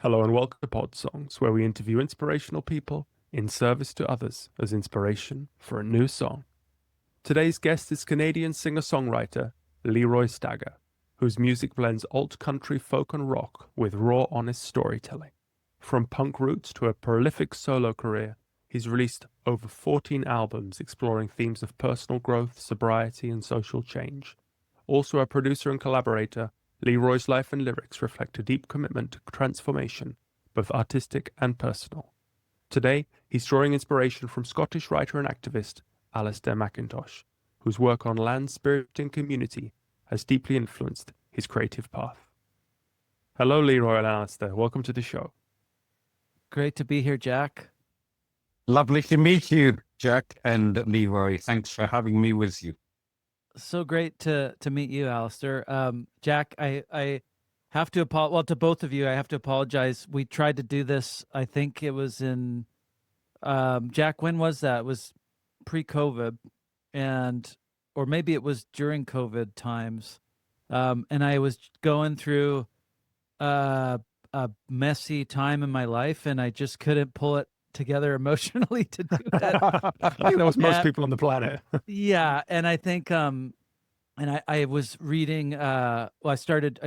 Hello and welcome to Podsongs, where we interview inspirational people in service to others as inspiration for a new song. Today's guest is Canadian singer-songwriter Leroy Stagger, whose music blends alt-country folk and rock with raw, honest storytelling. From punk roots to a prolific solo career, he's released over 14 albums exploring themes of personal growth, sobriety, and social change. Also a producer and collaborator, Leroy's life and lyrics reflect a deep commitment to transformation, both artistic and personal. Today, he's drawing inspiration from Scottish writer and activist Alistair McIntosh, whose work on land, spirit, and community has deeply influenced his creative path. Hello, Leroy and Alastair. Welcome to the show. Great to be here, Jack. Lovely to meet you, Jack and Leeroy. Thanks for having me with you. So great to meet you, Alastair. Jack, I have to apologize. Well, to both of you, I have to apologize. We tried to do this. I think it was in Jack. When was that? It was pre-COVID, or maybe it was during COVID times. And I was going through a messy time in my life, and I just couldn't pull it together emotionally to do it. I think that was most people on the planet. Yeah, and I think and I was reading I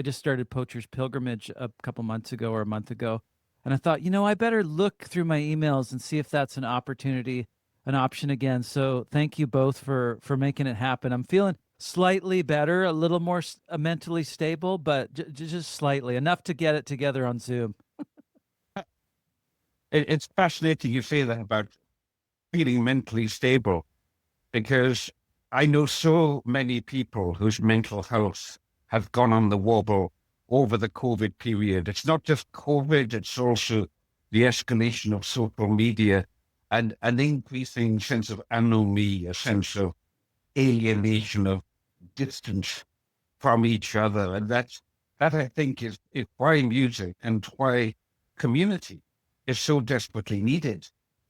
just started Poacher's Pilgrimage a couple months ago or a month ago, and I thought, I better look through my emails and see if that's an option again. So thank you both for making it happen. I'm feeling slightly better, a little more mentally stable, but just slightly, enough to get it together on Zoom. It's fascinating you say that about feeling mentally stable, because I know so many people whose mental health have gone on the wobble over the COVID period. It's not just COVID, it's also the escalation of social media and an increasing sense of anomie, a sense of alienation, of distance from each other. And that I think is why music and why community is so desperately needed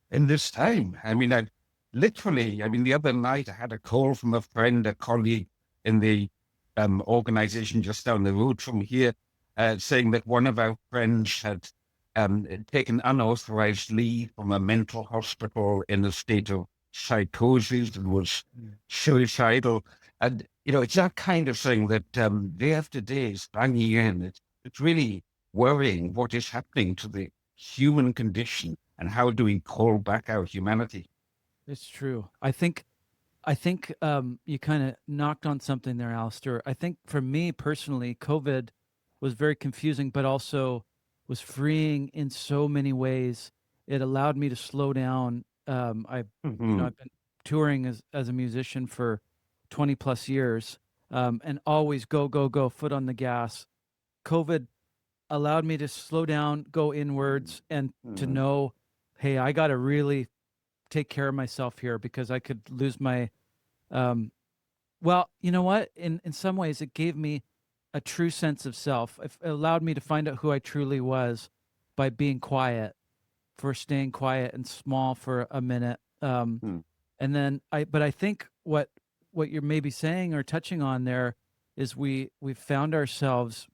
in this time. I mean, the other night I had a call from a friend, a colleague in the organization just down the road from here, saying that one of our friends had taken unauthorized leave from a mental hospital in a state of psychosis and was suicidal. And, it's that kind of thing that day after day is banging in. It's really worrying what is happening to the human condition and how do we call back our humanity. It's true. I think you kind of knocked on something there, Alistair. I think for me personally, COVID was very confusing, but also was freeing in so many ways. It allowed me to slow down. I've been touring as a musician for 20 plus years, and always go, foot on the gas. COVID allowed me to slow down, go inwards, and to know, hey, I got to really take care of myself here, because I could lose my, well, you know what? In some ways, it gave me a true sense of self. It allowed me to find out who I truly was by being quiet, for staying quiet and small for a minute. And then but I think what you're maybe saying or touching on there is we found ourselves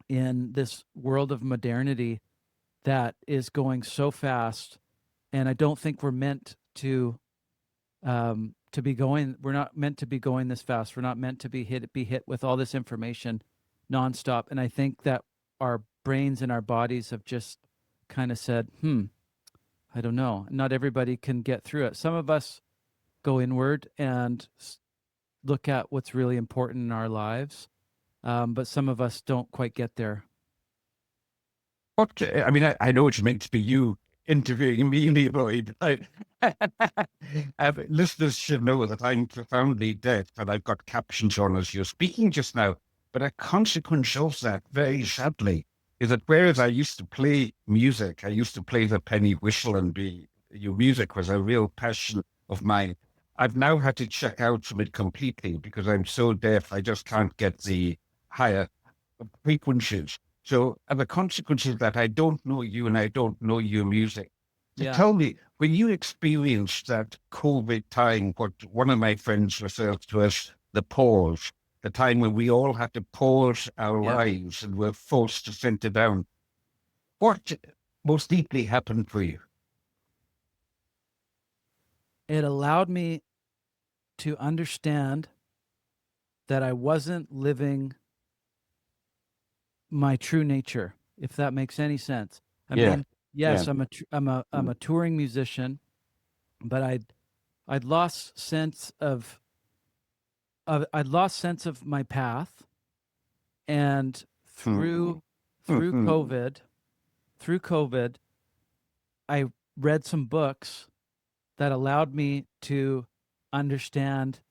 in this world of modernity that is going so fast, and I don't think we're meant to be going. We're not meant to be going this fast. We're not meant to be hit with all this information nonstop. And I think that our brains and our bodies have just kind of said, I don't know. Not everybody can get through it. Some of us go inward and look at what's really important in our lives. But some of us don't quite get there. I know it's meant to be you interviewing me, Leeroy. Listeners should know that I'm profoundly deaf and I've got captions on as you're speaking just now. But a consequence of that, very sadly, is that whereas I used to play music, I used to play the penny whistle and your music was a real passion of mine. I've now had to check out from it completely because I'm so deaf, I just can't get the higher frequencies. So, and the consequence is that I don't know you and I don't know your music. So tell me, when you experienced that COVID time, what one of my friends refers to as the pause, the time when we all had to pause our lives and were forced to center down, What most deeply happened for you? It allowed me to understand that I wasn't living my true nature, if that makes any sense. I Yeah, mean, yeah. yes, I'm a touring musician, but I'd lost sense of I'd lost sense of my path, and through through Mhm. COVID, through COVID, I read some books that allowed me to understand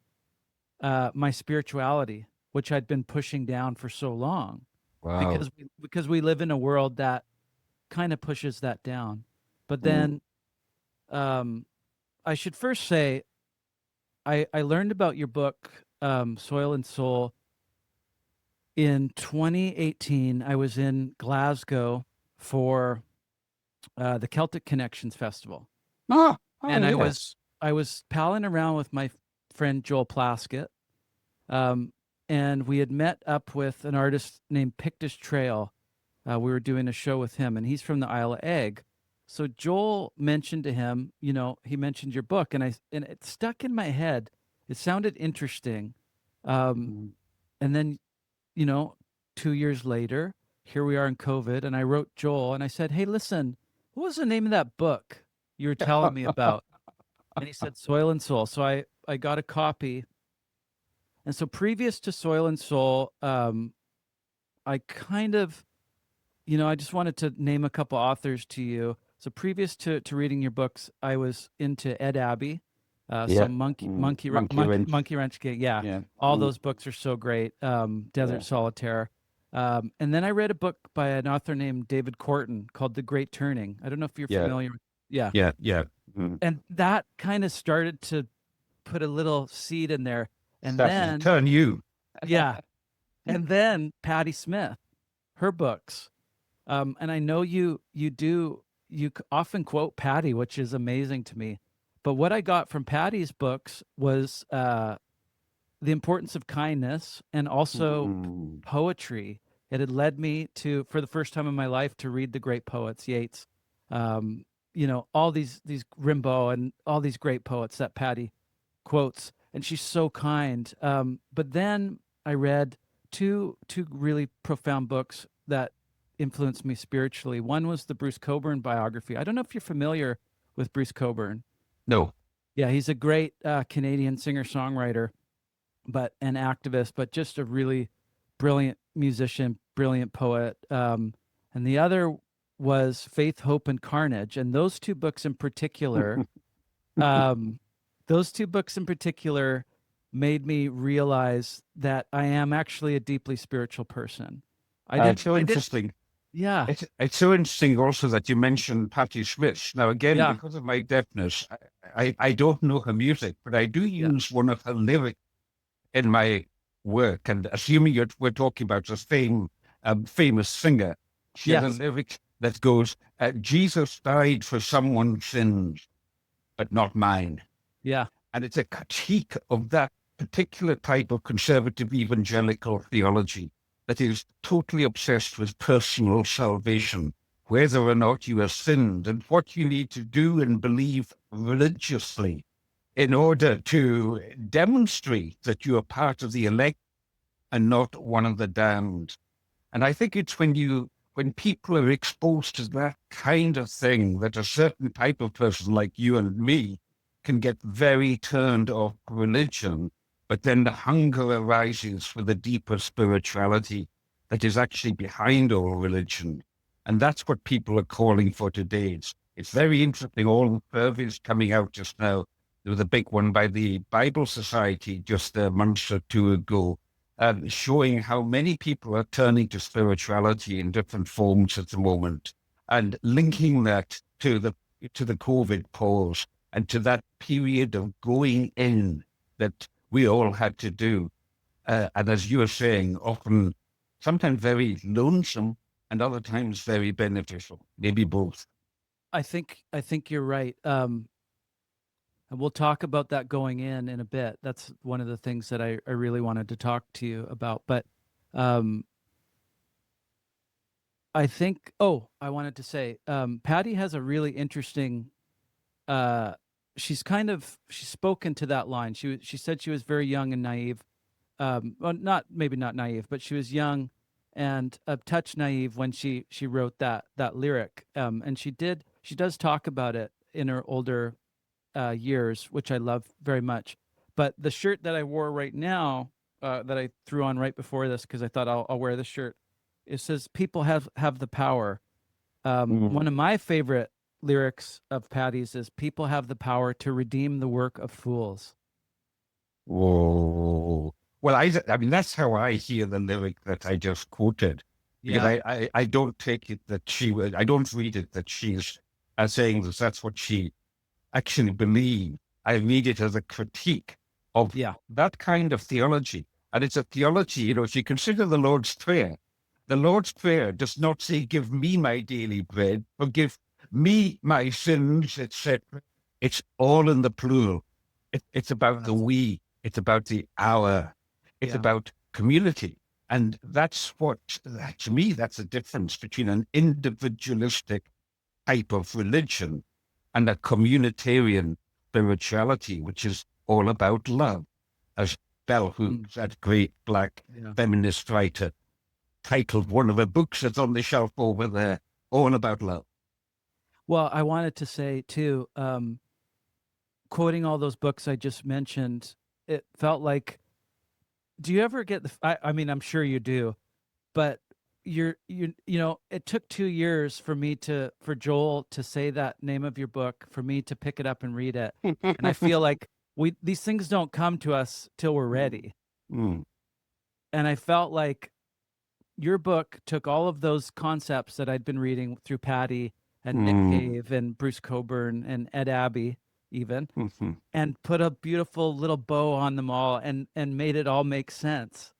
my spirituality, which I'd been pushing down for so long, Wow. because we live in a world that kind of pushes that down. But Mm. then I should first say I learned about your book, Soil and Soul, in 2018. I was in Glasgow for the Celtic Connections Festival, Oh, and yes. I was palling around with my friend Joel Plaskett, um, and we had met up with an artist named Pictish Trail. We were doing a show with him, and he's from the Isle of Egg. So Joel mentioned to him, he mentioned your book, and it stuck in my head. It sounded interesting, um, Mm. and then, you know, 2 years later, here we are in COVID, and I wrote Joel, and I said, "Hey, listen, what was the name of that book you were telling me about?" And he said, "Soil and Soul." So I got a copy, and so previous to Soil and Soul, I kind of, I just wanted to name a couple authors to you. So previous to reading your books, I was into Ed Abbey, Yeah. some Monkey wrench. Monkey Wrench. Yeah, Yeah. all those books are so great. Desert Solitaire, and then I read a book by an author named David Corton called The Great Turning. I don't know if you're Yeah. familiar. Yeah, Yeah. Yeah. Mm. and that kind of started to put a little seed in there, and Started to then turn you. yeah, and then Patti Smith, her books. And I know you often quote Patty, which is amazing to me. But what I got from Patty's books was the importance of kindness and also Mm. poetry. It had led me to, for the first time in my life, to read the great poets, Yeats, all these Rimbaud and all these great poets that Patty quotes, and she's so kind. But then I read two really profound books that influenced me spiritually. One was the Bruce Cockburn biography. I don't know if you're familiar with Bruce Cockburn. No. Yeah, he's a great Canadian singer-songwriter, but an activist, but just a really brilliant musician, brilliant poet. And the other was Faith, Hope, and Carnage. And those two books in particular, um, made me realize that I am actually a deeply spiritual person. It's so interesting. Yeah, It's so interesting also that you mentioned Patti Smith. Now, again, yeah, because of my deafness, I don't know her music, but I do yeah, use one of her lyrics in my work. And assuming we're talking about the famous singer, she has a yes, lyric that goes, Jesus died for someone's sins, but not mine. yeah, And it's a critique of that particular type of conservative evangelical theology that is totally obsessed with personal salvation, whether or not you have sinned, and what you need to do and believe religiously in order to demonstrate that you are part of the elect and not one of the damned. And I think it's when people are exposed to that kind of thing that a certain type of person like you and me can get very turned off religion, but then the hunger arises for the deeper spirituality that is actually behind all religion. And that's what people are calling for today. It's very interesting. All the surveys coming out just now. There was a big one by the Bible Society just a month or two ago, showing how many people are turning to spirituality in different forms at the moment, and linking that to the COVID pause and to that period of going in that we all had to do. And as you were saying, often, sometimes very lonesome, and other times very beneficial. Maybe both. I think you're right. And we'll talk about that going in a bit. That's one of the things that I really wanted to talk to you about. But um, I think, oh, I wanted to say, Patti has a really interesting, she's spoken to that line. She said she was very young and naive. Well, maybe not naive, but she was young and a touch naive when she wrote that lyric. And she does talk about it in her older years, which I love very much. But the shirt that I wore right now, that I threw on right before this, because I thought I'll wear this shirt, it says "People have the power." One of my favorite lyrics of Patti's is "People have the power to redeem the work of fools." Whoa. Well, I mean, that's how I hear the lyric that I just quoted. Because I don't take it that I don't read it that she's saying that that's what she actually believed. I read it as a critique of that kind of theology. And it's a theology, you know, if you consider the Lord's Prayer does not say, give me my daily bread, forgive me my sins, etc. It's all in the plural. It's about the we. It's about the our. It's about community. And that's what, to me, that's the difference between an individualistic type of religion and a communitarian spirituality, which is all about love. As Bell Hooks, that great black feminist writer, titled one of her books that's on the shelf over there, all about love. Well, I wanted to say too, quoting all those books I just mentioned, it felt like, do you ever get I mean, I'm sure you do, but you know, it took 2 years for Joel to say that name of your book, for me to pick it up and read it. And I feel like these things don't come to us till we're ready. And I felt like your book took all of those concepts that I'd been reading through Patti and Nick Cave and Bruce Coburn and Ed Abbey even, and put a beautiful little bow on them all and made it all make sense.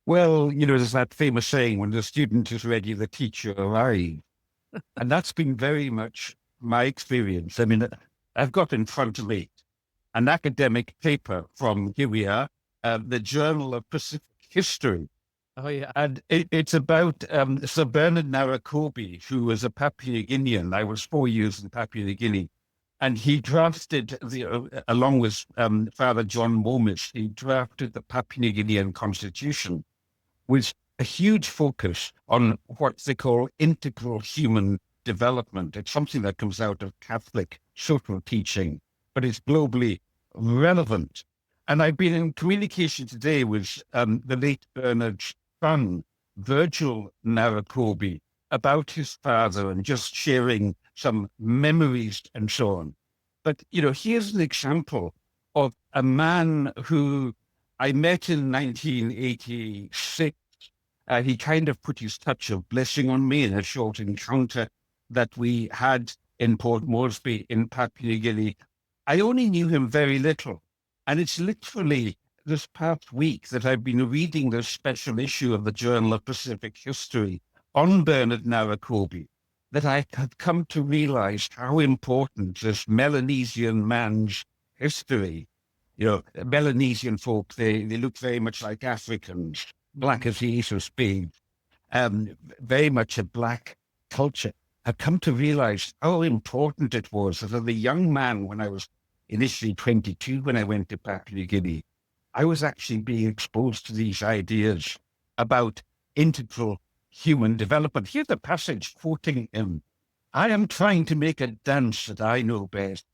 Well, you know, there's that famous saying, when the student is ready, the teacher arrives. And that's been very much my experience. I mean, I've got in front of me an academic paper from, here we are, the Journal of Pacific History. Oh, yeah. And it's about Sir Bernard Narakobi, who was a Papua New Guinean. I was 4 years in Papua New Guinea. And he drafted, along with Father John Momis, he drafted the Papua New Guinean Constitution with a huge focus on what they call integral human development. It's something that comes out of Catholic social teaching, but it's globally relevant. And I've been in communication today with the late Bernard's son, Virgil Narakobi, about his father and just sharing some memories and so on. But, you know, here's an example of a man who I met in 1986. He kind of put his touch of blessing on me in a short encounter that we had in Port Moresby in Papua New Guinea. I only knew him very little. And it's literally this past week that I've been reading this special issue of the Journal of Pacific History on Bernard Narakobi, that I had come to realize how important this Melanesian man's history. You know, Melanesian folk, they look very much like Africans, black as the ace of spades, very much a black culture. I've come to realize how important it was that as a young man, when I was initially 22, when I went to Papua New Guinea, I was actually being exposed to these ideas about integral human development. Here's a passage quoting him. I am trying to make a dance that I know best.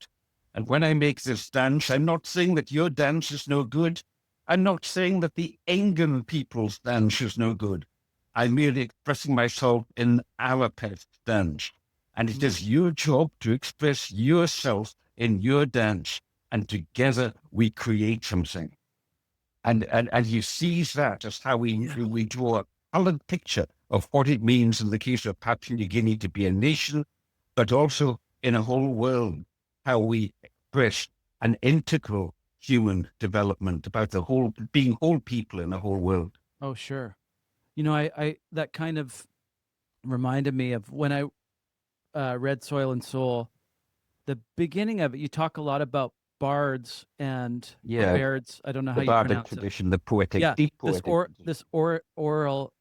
And when I make this dance, I'm not saying that your dance is no good. I'm not saying that the Engan people's dance is no good. I'm merely expressing myself in our pet dance. And it is your job to express yourself in your dance. And together we create something. And he sees that as how we draw a colored picture of what it means in the case of Papua New Guinea to be a nation, but also in a whole world, how we express an integral human development about the whole, being whole people in a whole world. Oh, sure. You know, I that kind of reminded me of when I read Soil and Soul. The beginning of it, you talk a lot about bards and or Yeah, bards. I don't know how the you Bardic pronounce it. tradition, the poetic, Yeah, deep poetic tradition. this oral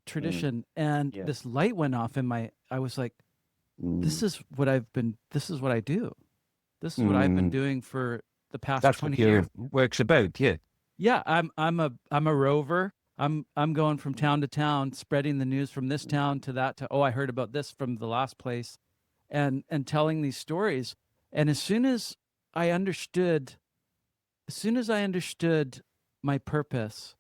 tradition, and Yeah. this light went off in my. I was like, this Mm. is what I've been. This is what I do. This is what I've been Mm. doing for the past That's what 20 years. your work's about, yeah. Yeah, I'm a rover. I'm going from town to town, spreading the news from this town to that to, oh, I heard about this from the last place, and telling these stories. And as soon as I understood my purpose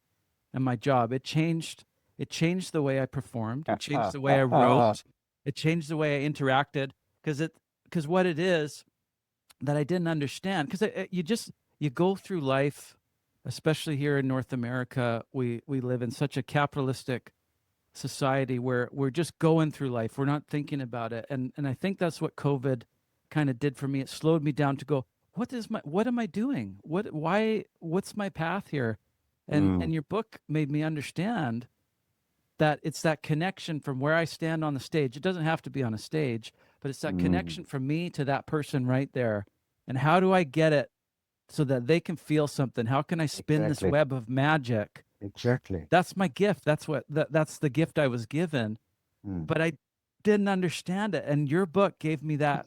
and my job, it changed the way I performed. It changed the way I wrote. It changed the way I interacted, because what it is that I didn't understand, because you go through life, especially here in North America. We live in such a capitalistic society where we're just going through life. We're not thinking about it. And I think that's what COVID kind of did for me. It slowed me down to go, what am I doing? What's my path here? And your book made me understand that it's that connection from where I stand on the stage. It doesn't have to be on a stage, but it's that connection from me to that person right there. And how do I get it so that they can feel something? How can I spin this web of magic? Exactly. That's my gift. That's the gift I was given, but I didn't understand it. And your book gave me that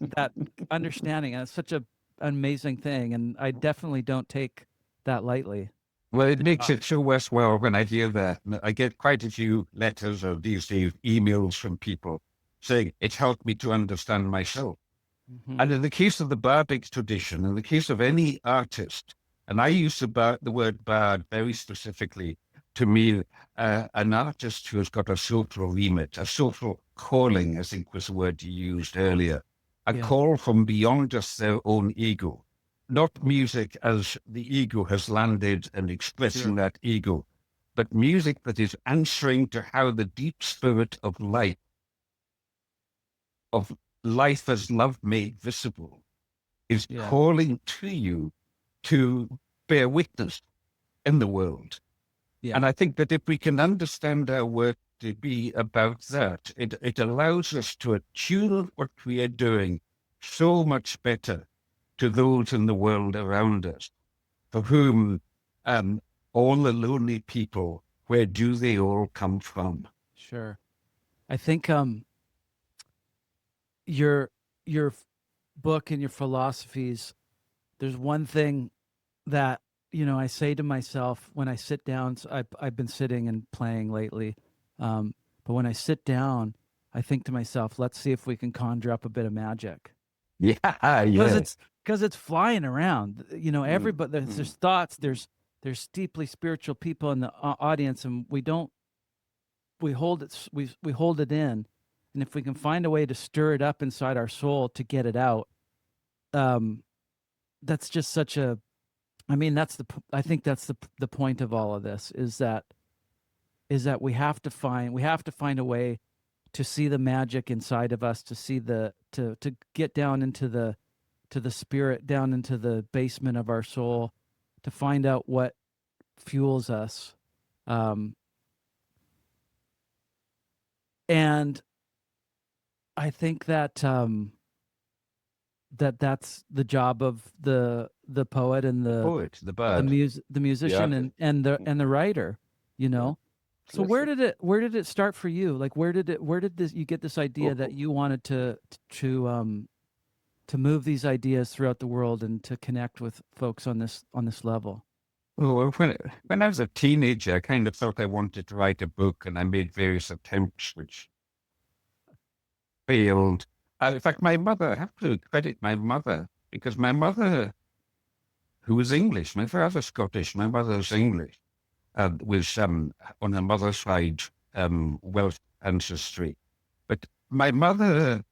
understanding. And it's such an amazing thing. And I definitely don't take that lightly. Well, it makes it so worthwhile when I hear that. I get quite a few letters or these days emails from people saying it's helped me to understand myself. Mhm. And in the case of the Bardic tradition, in the case of any artist, and I use the word bard very specifically to mean an artist who has got a social remit, a social calling, I think was the word you used earlier, a Yeah. call from beyond just their own ego. Not music as the ego has landed and expressing that ego, but music that is answering to how the deep spirit of life as love made visible, is Yeah. calling to you to bear witness in the world. Yeah. And I think that if we can understand our work to be about that, it allows us to attune what we are doing so much better to those in the world around us, for whom all the lonely people, where do they all come from? Sure. I think your book and your philosophies, there's one thing that I say to myself when I sit down. So I've been sitting and playing lately, but when I sit down, I think to myself, let's see if we can conjure up a bit of magic. Yeah, Because it's flying around. Everybody, there's thoughts, there's deeply spiritual people in the audience, and we hold it in. And if we can find a way to stir it up inside our soul to get it out, that's just such a, I think that's the point of all of this, is that we have to find a way to see the magic inside of us, to see to get down into the spirit, down into the basement of our soul, to find out what fuels us. And I think that that's the job of the poet and the poet, the bird, the musician and the writer, So where did it start for you? Like where did you get this idea that you wanted to move these ideas throughout the world and to connect with folks on this level? Well, when I was a teenager, I kind of thought I wanted to write a book, and I made various attempts which failed. In fact, my mother, I have to credit my mother, because my mother, who was English, my father's Scottish, my mother's English, was on her mother's side Welsh ancestry. But my mother,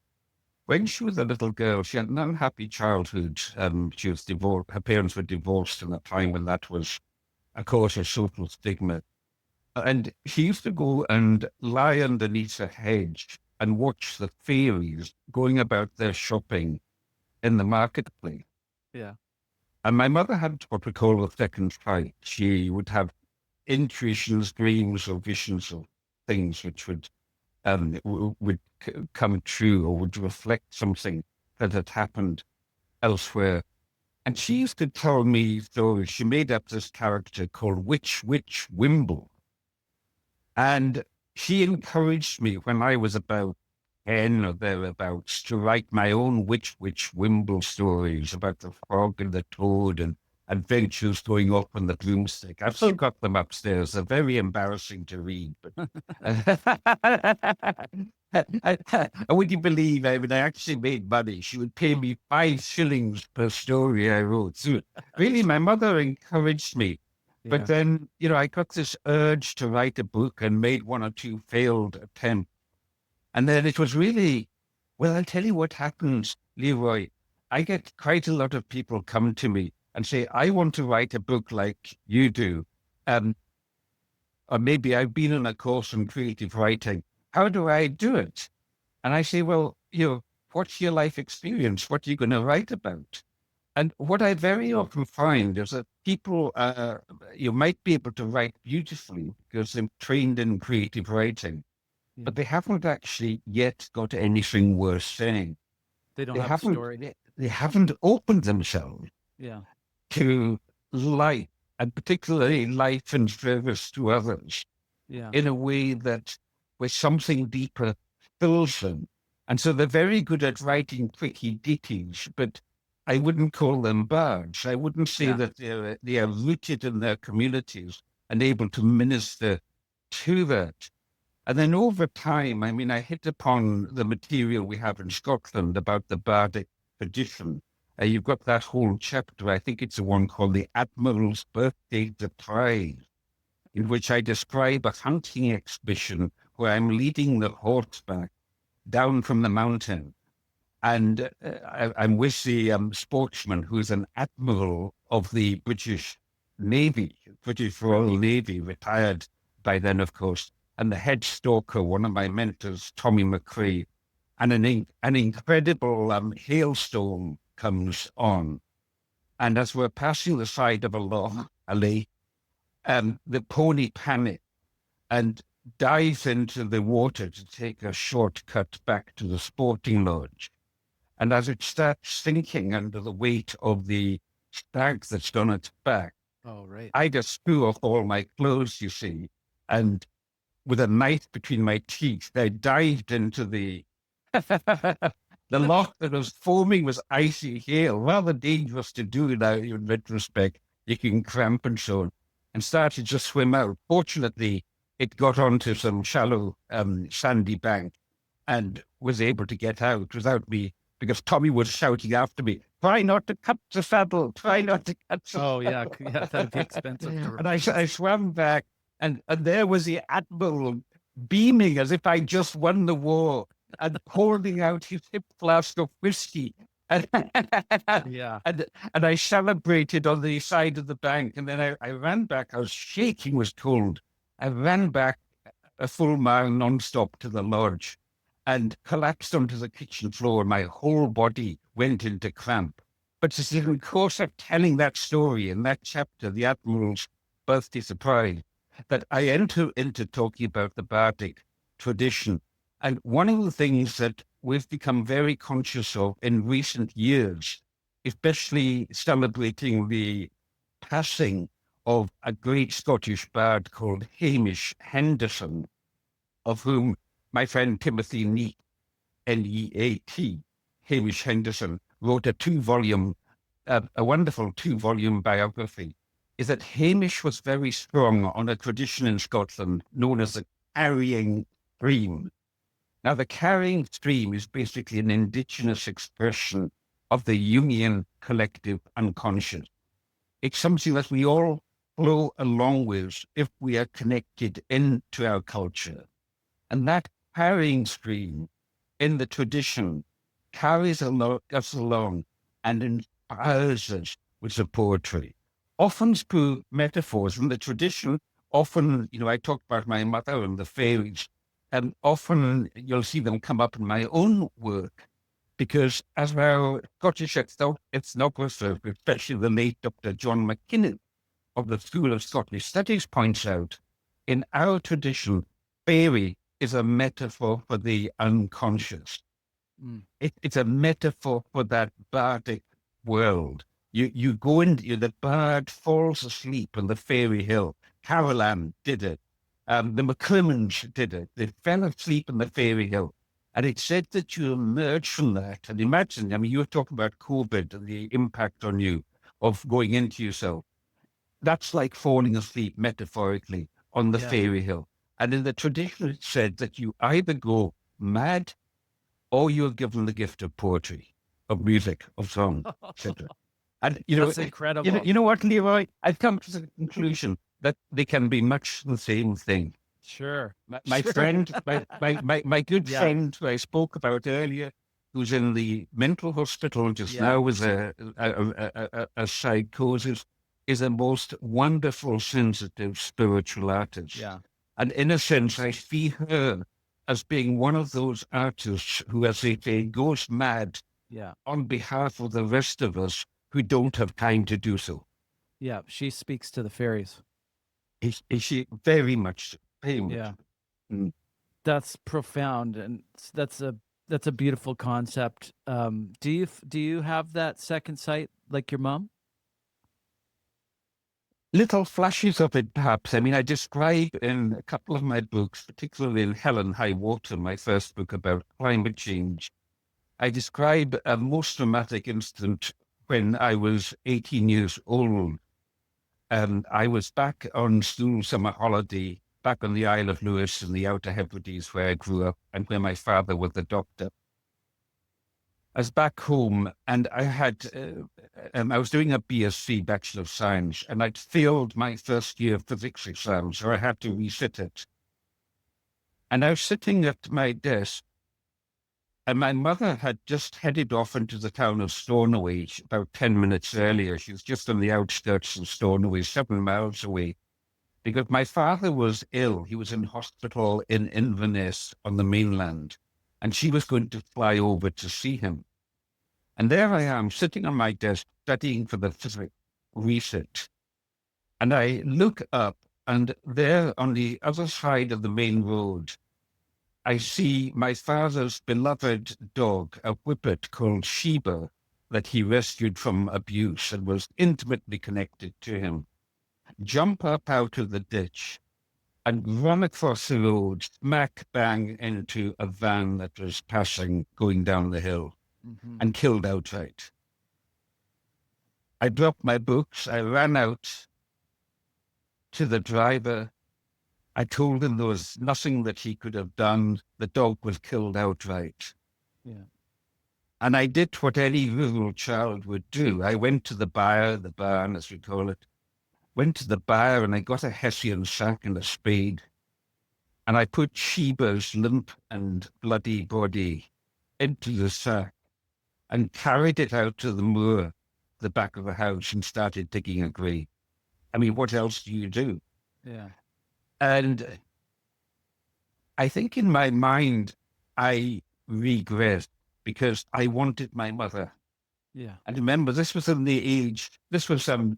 when she was a little girl, she had an unhappy childhood. She was divorced. Her parents were divorced in a time when that was, of course, a social stigma. And she used to go and lie underneath a hedge and watch the fairies going about their shopping in the marketplace. Yeah. And my mother had what we call a second sight. She would have intuitions, dreams, or visions of things which would come true or would reflect something that had happened elsewhere And she used to tell me stories. She made up this character called Witch Wimble. And she encouraged me when I was about 10 or thereabouts to write my own Witch Wimble stories about the frog and the toad and adventures going up on the broomstick. I've still got them upstairs. They're very embarrassing to read. But would you believe, I mean, I actually made money. She would pay me 5 shillings per story I wrote. So really, my mother encouraged me. Yeah. But then, you know, I got this urge to write a book and made 1 or 2 failed attempts. And then it was really, well, I'll tell you what happens, Leroy. I get quite a lot of people come to me and say, I want to write a book like you do. Or maybe I've been on a course on creative writing. How do I do it? And I say, well, you know, what's your life experience? What are you going to write about? And what I very often find is that people, you might be able to write beautifully because they're trained in creative writing, but they haven't actually yet got anything worth saying. They don't have a story. They haven't opened themselves to life, and particularly life and service to others, in a way that where something deeper fills them. And so they're very good at writing quickie ditties, but I wouldn't call them bards. I wouldn't say that they are rooted in their communities and able to minister to that. And then over time, I mean, I hit upon the material we have in Scotland about the Bardic tradition. You've got that whole chapter, I think it's the one called The Admiral's Birthday Surprise, in which I describe a hunting expedition where I'm leading the horseback down from the mountain. And I'm with the sportsman who's an admiral of the British Navy, British Royal Navy, retired by then, of course, and the head stalker, one of my mentors, Tommy McCrae, and an incredible hailstorm comes on. And as we're passing the side of a loch, the pony panics and dives into the water to take a shortcut back to the sporting lodge. And as it starts sinking under the weight of the stag that's on its back, I just threw off all my clothes, you see, and with a knife between my teeth, I dived into the loch that was foaming with icy hail, rather dangerous to do now in retrospect. You can cramp and so on, and started to swim out. Fortunately, it got onto some shallow sandy bank and was able to get out without me, because Tommy was shouting after me, try not to cut the saddle, try not to cut the Oh, yeah, that'd be expensive. And I swam back, and there was the Admiral beaming as if I just won the war and holding out his hip flask of whiskey. And, and I celebrated on the side of the bank. And then I ran back. I was shaking with cold. I ran back a full mile nonstop to the lodge and collapsed onto the kitchen floor. My whole body went into cramp. But in the course of telling that story in that chapter, The Admiral's Birthday Surprise, that I enter into talking about the Bardic tradition. And one of the things that we've become very conscious of in recent years, especially celebrating the passing of a great Scottish bard called Hamish Henderson, of whom my friend Timothy Neat, Neat, Hamish Henderson, wrote a 2-volume, a wonderful 2-volume biography, is that Hamish was very strong on a tradition in Scotland known as the carrying stream. Now, the carrying stream is basically an indigenous expression of the Jungian collective unconscious. It's something that we all flow along with if we are connected into our culture. And that carrying stream in the tradition carries us along and inspires us with the poetry, often through metaphors. In the tradition, often, I talked about my mother and the fairies, and often you'll see them come up in my own work, because as our Scottish ethnographer, especially the late Dr. John McKinnon of the School of Scottish Studies, points out, in our tradition, fairy is a metaphor for the unconscious. It's a metaphor for that bardic world. You go into the bird falls asleep on the fairy hill. Carolan did it. The McCrimmons did it. They fell asleep on the fairy hill. And it said that you emerge from that. And imagine, I mean, you were talking about COVID and the impact on you of going into yourself. That's like falling asleep metaphorically on the Yeah. fairy hill. And in the tradition, it said that you either go mad or you're given the gift of poetry, of music, of song, etc. And That's incredible. you know what, Leroy? I've come to the conclusion that they can be much the same thing. Sure. My Sure. friend, my good Yeah. friend who I spoke about earlier, who's in the mental hospital just now with a psychosis, is a most wonderful, sensitive spiritual artist. Yeah. And in a sense, I see her as being one of those artists who, as they say, goes mad Yeah. on behalf of the rest of us who don't have time to do so. Yeah. She speaks to the fairies. Is she very much? Very much. Yeah. Mm. That's profound, and that's a beautiful concept. Do you have that second sight like your mom? Little flashes of it, perhaps. I mean, I describe in a couple of my books, particularly in Hell and High Water, my first book about climate change, I describe a most dramatic incident when I was 18 years old. I was back on school summer holiday, back on the Isle of Lewis in the Outer Hebrides where I grew up and where my father was a doctor. I was back home and I had, I was doing a BSc, Bachelor of Science, and I'd failed my first year physics exam, so I had to resit it. And I was sitting at my desk, and my mother had just headed off into the town of Stornoway about 10 minutes earlier. She was just on the outskirts of Stornoway, 7 miles away, because my father was ill. He was in hospital in Inverness on the mainland, and she was going to fly over to see him. And there I am, sitting on my desk, studying for the physics research. And I look up, and there on the other side of the main road, I see my father's beloved dog, a whippet called Sheba, that he rescued from abuse and was intimately connected to him, jump up out of the ditch and run across the road, smack bang into a van that was passing, going down the hill, and killed outright. I dropped my books. I ran out to the driver. I told him there was nothing that he could have done. The dog was killed outright. Yeah. And I did what any rural child would do. I went to the byre, the barn, as we call it, went to the byre and I got a hessian sack and a spade. And I put Sheba's limp and bloody body into the sack and carried it out to the moor, the back of the house, and started digging a grave. I mean, what else do you do? Yeah. And I think in my mind, I regret because I wanted my mother. Yeah. And remember, this was in the age. This was the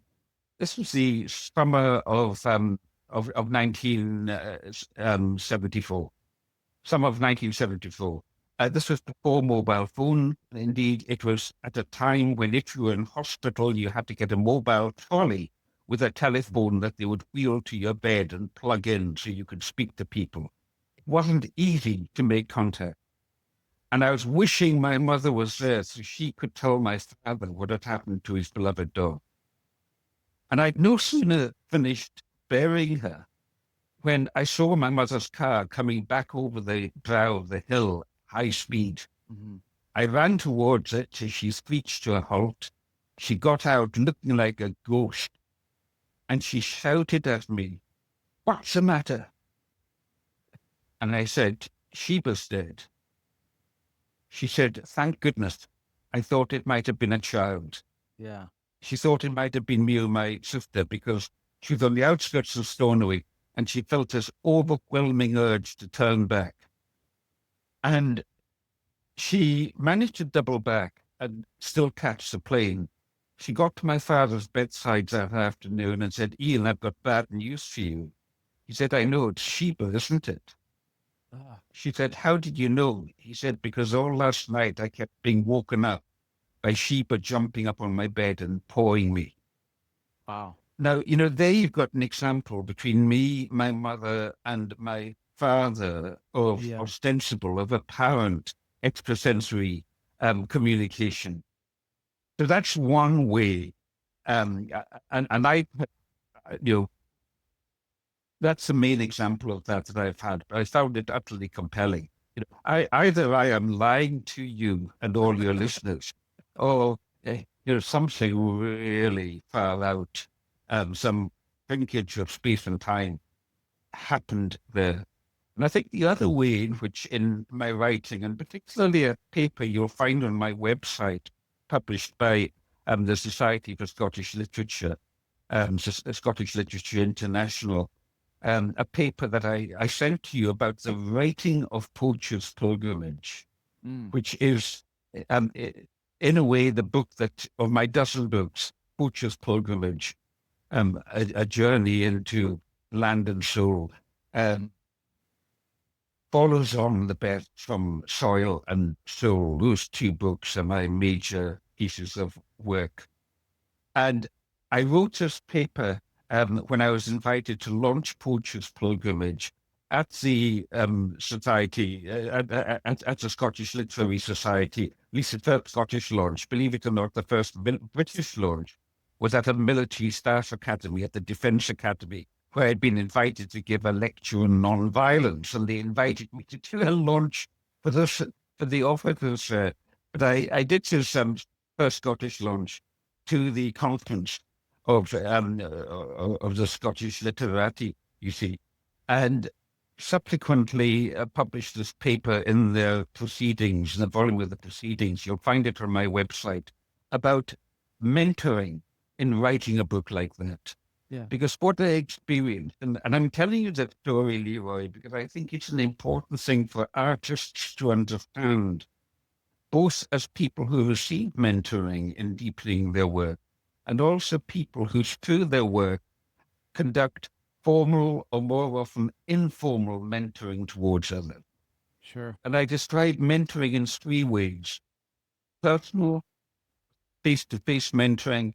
summer of 1974. Summer of 1974. This was before mobile phone. Indeed, it was at a time when if you were in hospital, you had to get a mobile trolley with a telephone that they would wheel to your bed and plug in so you could speak to people. It wasn't easy to make contact. And I was wishing my mother was there so she could tell my father what had happened to his beloved dog. And I'd no sooner finished burying her when I saw my mother's car coming back over the brow of the hill, high speed. I ran towards it till she screeched to a halt. She got out looking like a ghost, and she shouted at me, "What's the matter?" And I said, "Sheba's dead." She said, "Thank goodness. I thought it might have been a child." Yeah. She thought it might have been me or my sister because she was on the outskirts of Stornoway and she felt this overwhelming urge to turn back. And she managed to double back and still catch the plane. She got to my father's bedside that afternoon and said, "Ian, I've got bad news for you." He said, "I know, it's Sheba, isn't it?" She said, "How did you know?" He said, "Because all last night I kept being woken up by sheep are jumping up on my bed and pawing me. Wow. Now, there you've got an example between me, my mother, and my father of Yeah. ostensible, of apparent extrasensory communication. So that's one way. And I, that's the main example of that I've had. But I found it utterly compelling. Either I am lying to you and all your listeners, or something really far out, some linkage of space and time happened there. And I think the other way in which, in my writing, and particularly a paper you'll find on my website, published by the Society for Scottish Literature, Scottish Literature International, a paper that I sent to you about the writing of Poacher's Pilgrimage, which is, in a way, the book of my dozen books, Poacher's Pilgrimage, a journey into land and soul, follows on the best from Soil and Soul. Those two books are my major pieces of work. And I wrote this paper when I was invited to launch Poacher's Pilgrimage at the Society, at the Scottish Literary Society, at least the first Scottish launch. Believe it or not, the first British launch was at a military staff academy, at the Defence Academy, where I'd been invited to give a lecture on non-violence, and they invited me to do a launch for the officers. But I did this first Scottish launch to the conference of the Scottish Literati, you see, and subsequently published this paper in their proceedings, in the volume of the proceedings. You'll find it on my website, about mentoring in writing a book like that. Yeah. Because what I experienced, and I'm telling you that story, Leroy, because I think it's an important thing for artists to understand, both as people who receive mentoring in deepening their work, and also people who, through their work, conduct formal or more often informal mentoring towards others. Sure. And I describe mentoring in three ways: personal, face-to-face mentoring.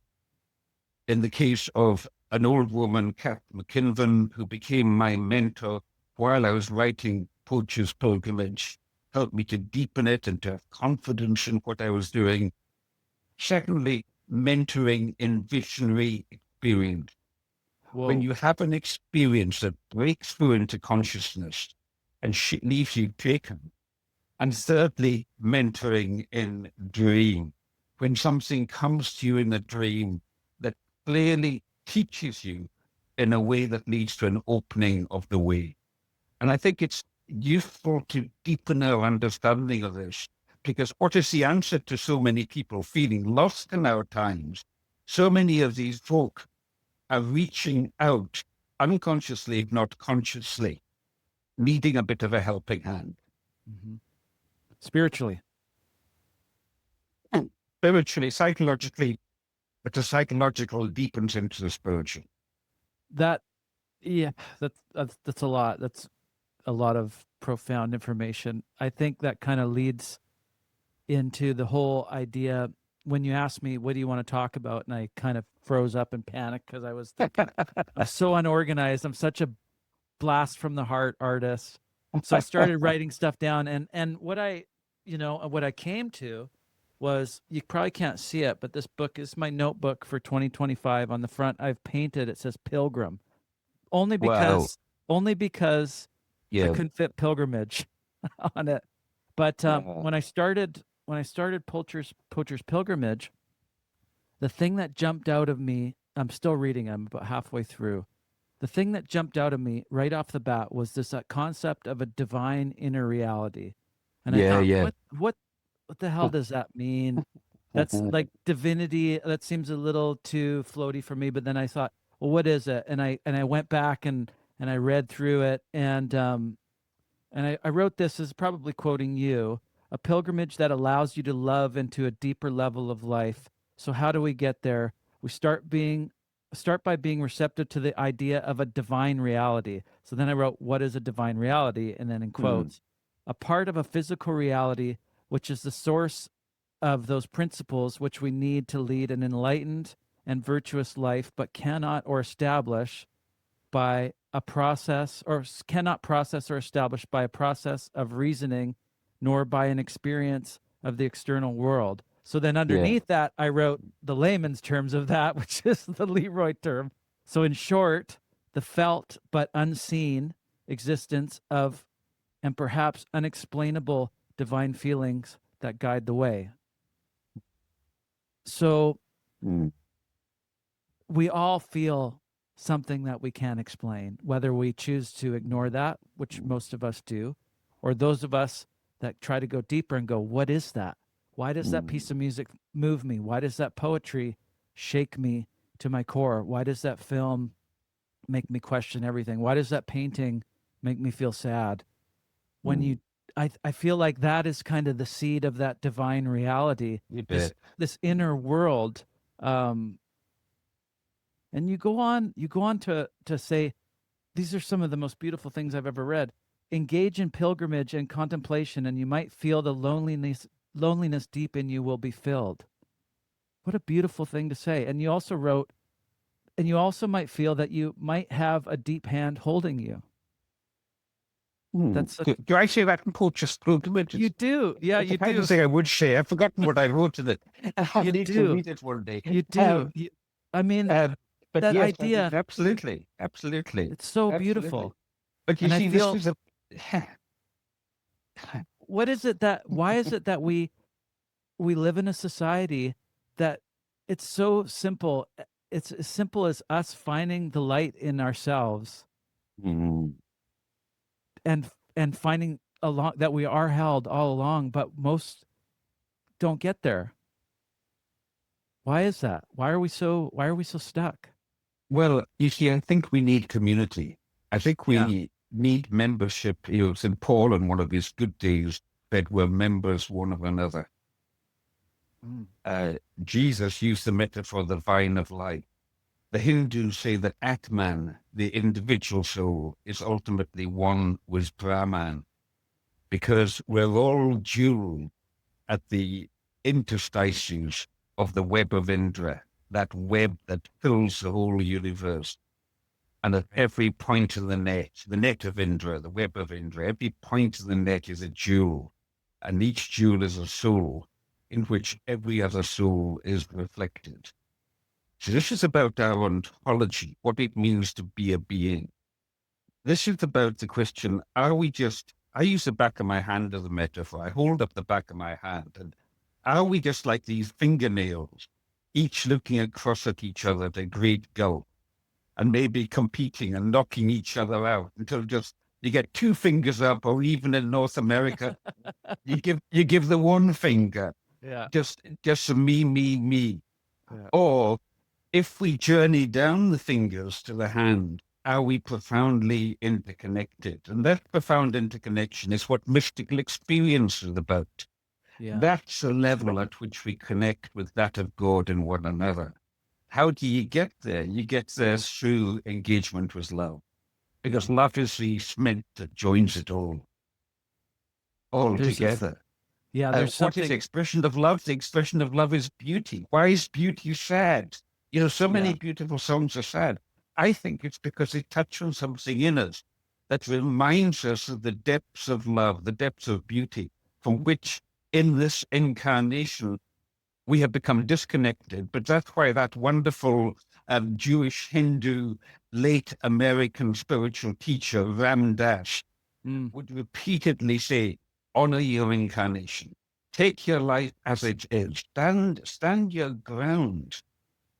In the case of an old woman, Kat McKinven, who became my mentor while I was writing Poacher's Pilgrimage, helped me to deepen it and to have confidence in what I was doing. Secondly, mentoring in visionary experience. Whoa. When you have an experience that breaks through into consciousness and leaves you taken. And thirdly, mentoring in dream. When something comes to you in a dream that clearly teaches you in a way that leads to an opening of the way. And I think it's useful to deepen our understanding of this, because what is the answer to so many people feeling lost in our times? So many of these folk are reaching out unconsciously, if not consciously, needing a bit of a helping hand. Mm-hmm. Spiritually, psychologically, but the psychological deepens into the spiritual. that's a lot. That's a lot of profound information. I think that kind of leads into the whole idea. When you asked me, what do you want to talk about? And I kind of froze up and panicked because I was thinking, I'm so unorganized. I'm such a blast from the heart artist. So I started writing stuff down, and what I came to was, you probably can't see it, but this book is my notebook for 2025. On the front, I've painted, it says Pilgrim, only because I couldn't fit pilgrimage on it. But when I started Poacher's Pilgrimage, the thing that jumped out of me, I'm still reading, I'm about halfway through. The thing that jumped out of me right off the bat was this concept of a divine inner reality. And I thought, what the hell does that mean? That's like divinity. That seems a little too floaty for me. But then I thought, well, what is it? And I went back and I read through it, and I wrote this as probably quoting you: a pilgrimage that allows you to love into a deeper level of life. So how do we get there? We start by being receptive to the idea of a divine reality. So then I wrote, what is a divine reality? And then in quotes, a part of a physical reality, which is the source of those principles which we need to lead an enlightened and virtuous life, but cannot or establish by a process, or cannot process or establish by a process of reasoning, nor by an experience of the external world. So then underneath that, I wrote the layman's terms of that, which is the Leeroy term. So in short, the felt but unseen existence of, and perhaps unexplainable divine feelings that guide the way. So we all feel something that we can't explain, whether we choose to ignore that, which most of us do, or those of us that try to go deeper and go, what is that? Why does that piece of music move me? Why does that poetry shake me to my core? Why does that film make me question everything? Why does that painting make me feel sad? When you, I feel like that is kind of the seed of that divine reality, this inner world. And you go on to say, these are some of the most beautiful things I've ever read. Engage in pilgrimage and contemplation, and you might feel the loneliness deep in you will be filled. What a beautiful thing to say. And you also wrote, and you also might feel that you might have a deep hand holding you. That's do I say that in Poacher's pilgrimage? You do. Yeah, you do. I say I would say. I've forgotten what I wrote in it. I need to read it one day. You do. I mean, but that yes, idea. Absolutely. It's so beautiful. But you see, this is a... What is it that, why is it that we live in a society that it's so simple? It's as simple as us finding the light in ourselves and finding that we are held all along, but most don't get there. Why is that? Why are we so stuck? Well, you see, I think we need community. I think we need membership. You know, St. Paul on one of his good days said we're members one of another. Jesus used the metaphor of the vine of life. The Hindus say that Atman, the individual soul, is ultimately one with Brahman, because we're all jeweled at the interstices of the web of Indra, that web that fills the whole universe. And at every point of the net of Indra, the web of Indra, every point of the net is a jewel, and each jewel is a soul in which every other soul is reflected. So this is about our ontology, what it means to be a being. This is about the question, are we just, I use the back of my hand as a metaphor. I hold up the back of my hand, and are we just like these fingernails, each looking across at each other at a great gulf, and maybe competing and knocking each other out until just you get two fingers up, or even in North America, you give the one finger, just a me. Yeah. Or if we journey down the fingers to the hand, are we profoundly interconnected? And that profound interconnection is what mystical experience is about. Yeah. That's the level at which we connect with that of God in one another. How do you get there? You get there through engagement with love, because love is the cement that joins it all together. There's what is the expression of love? The expression of love is beauty. Why is beauty sad? You know, so many beautiful songs are sad. I think it's because they touch on something in us that reminds us of the depths of love, the depths of beauty, from which in this incarnation we have become disconnected. But that's why that wonderful Jewish, Hindu, late American spiritual teacher, Ram Dass, would repeatedly say, honor your incarnation. Take your life as it is. Stand your ground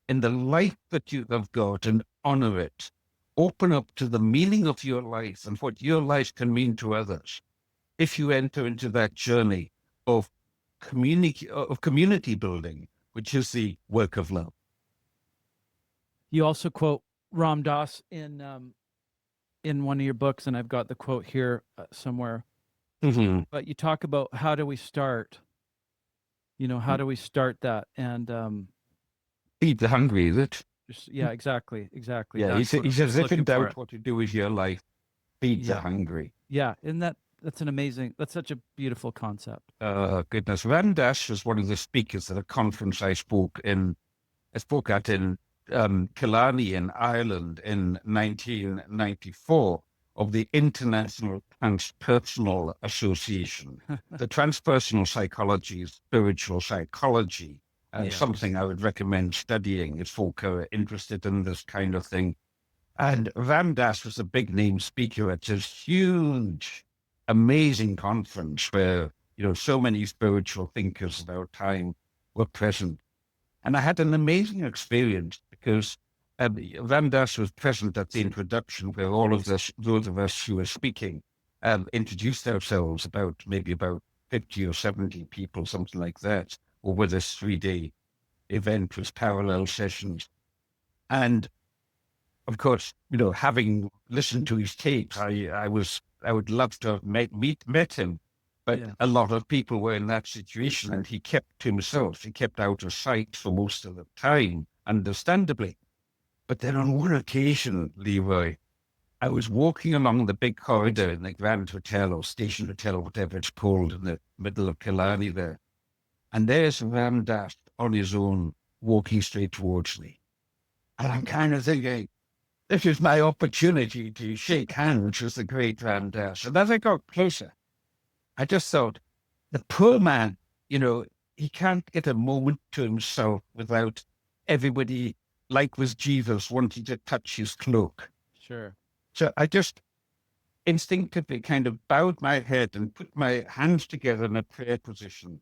in the life that you have got and honor it. Open up to the meaning of your life and what your life can mean to others. If you enter into that journey of community building, which is the work of love. You also quote Ram Dass in one of your books, and I've got the quote here somewhere. But you talk about how do we start? You know, how do we start that? And feed the hungry, is it? Exactly. Yeah, he says, if in doubt what to do with your life, feed the hungry. Yeah, and that's an amazing, that's such a beautiful concept. Goodness. Ram Dass was one of the speakers at a conference I spoke at in Killarney in Ireland in 1994 of the International Transpersonal Association. The transpersonal psychology is spiritual psychology, and Yeah. something I would recommend studying if folk are interested in this kind of thing. And Ram Dass was a big name speaker at this huge, amazing conference where, so many spiritual thinkers of our time were present. And I had an amazing experience because Ram Dass was present at the introduction where all of those of us who were speaking introduced ourselves, maybe about 50 or 70 people, something like that, over this 3-day event with parallel sessions. And of course, having listened to his tapes, I would love to have met him. But Yeah. a lot of people were in that situation, and he kept to himself. He kept out of sight for most of the time, understandably. But then on one occasion, Leroy, I was walking along the big corridor in the Grand Hotel or Station Hotel, whatever it's called, in the middle of Killarney there. And there's Ram Dass on his own, walking straight towards me. And I'm kind of thinking, this is my opportunity to shake hands with the great Ram Dass. And as I got closer, I just thought, the poor man, he can't get a moment to himself without everybody, like with Jesus, wanting to touch his cloak. Sure. So I just instinctively kind of bowed my head and put my hands together in a prayer position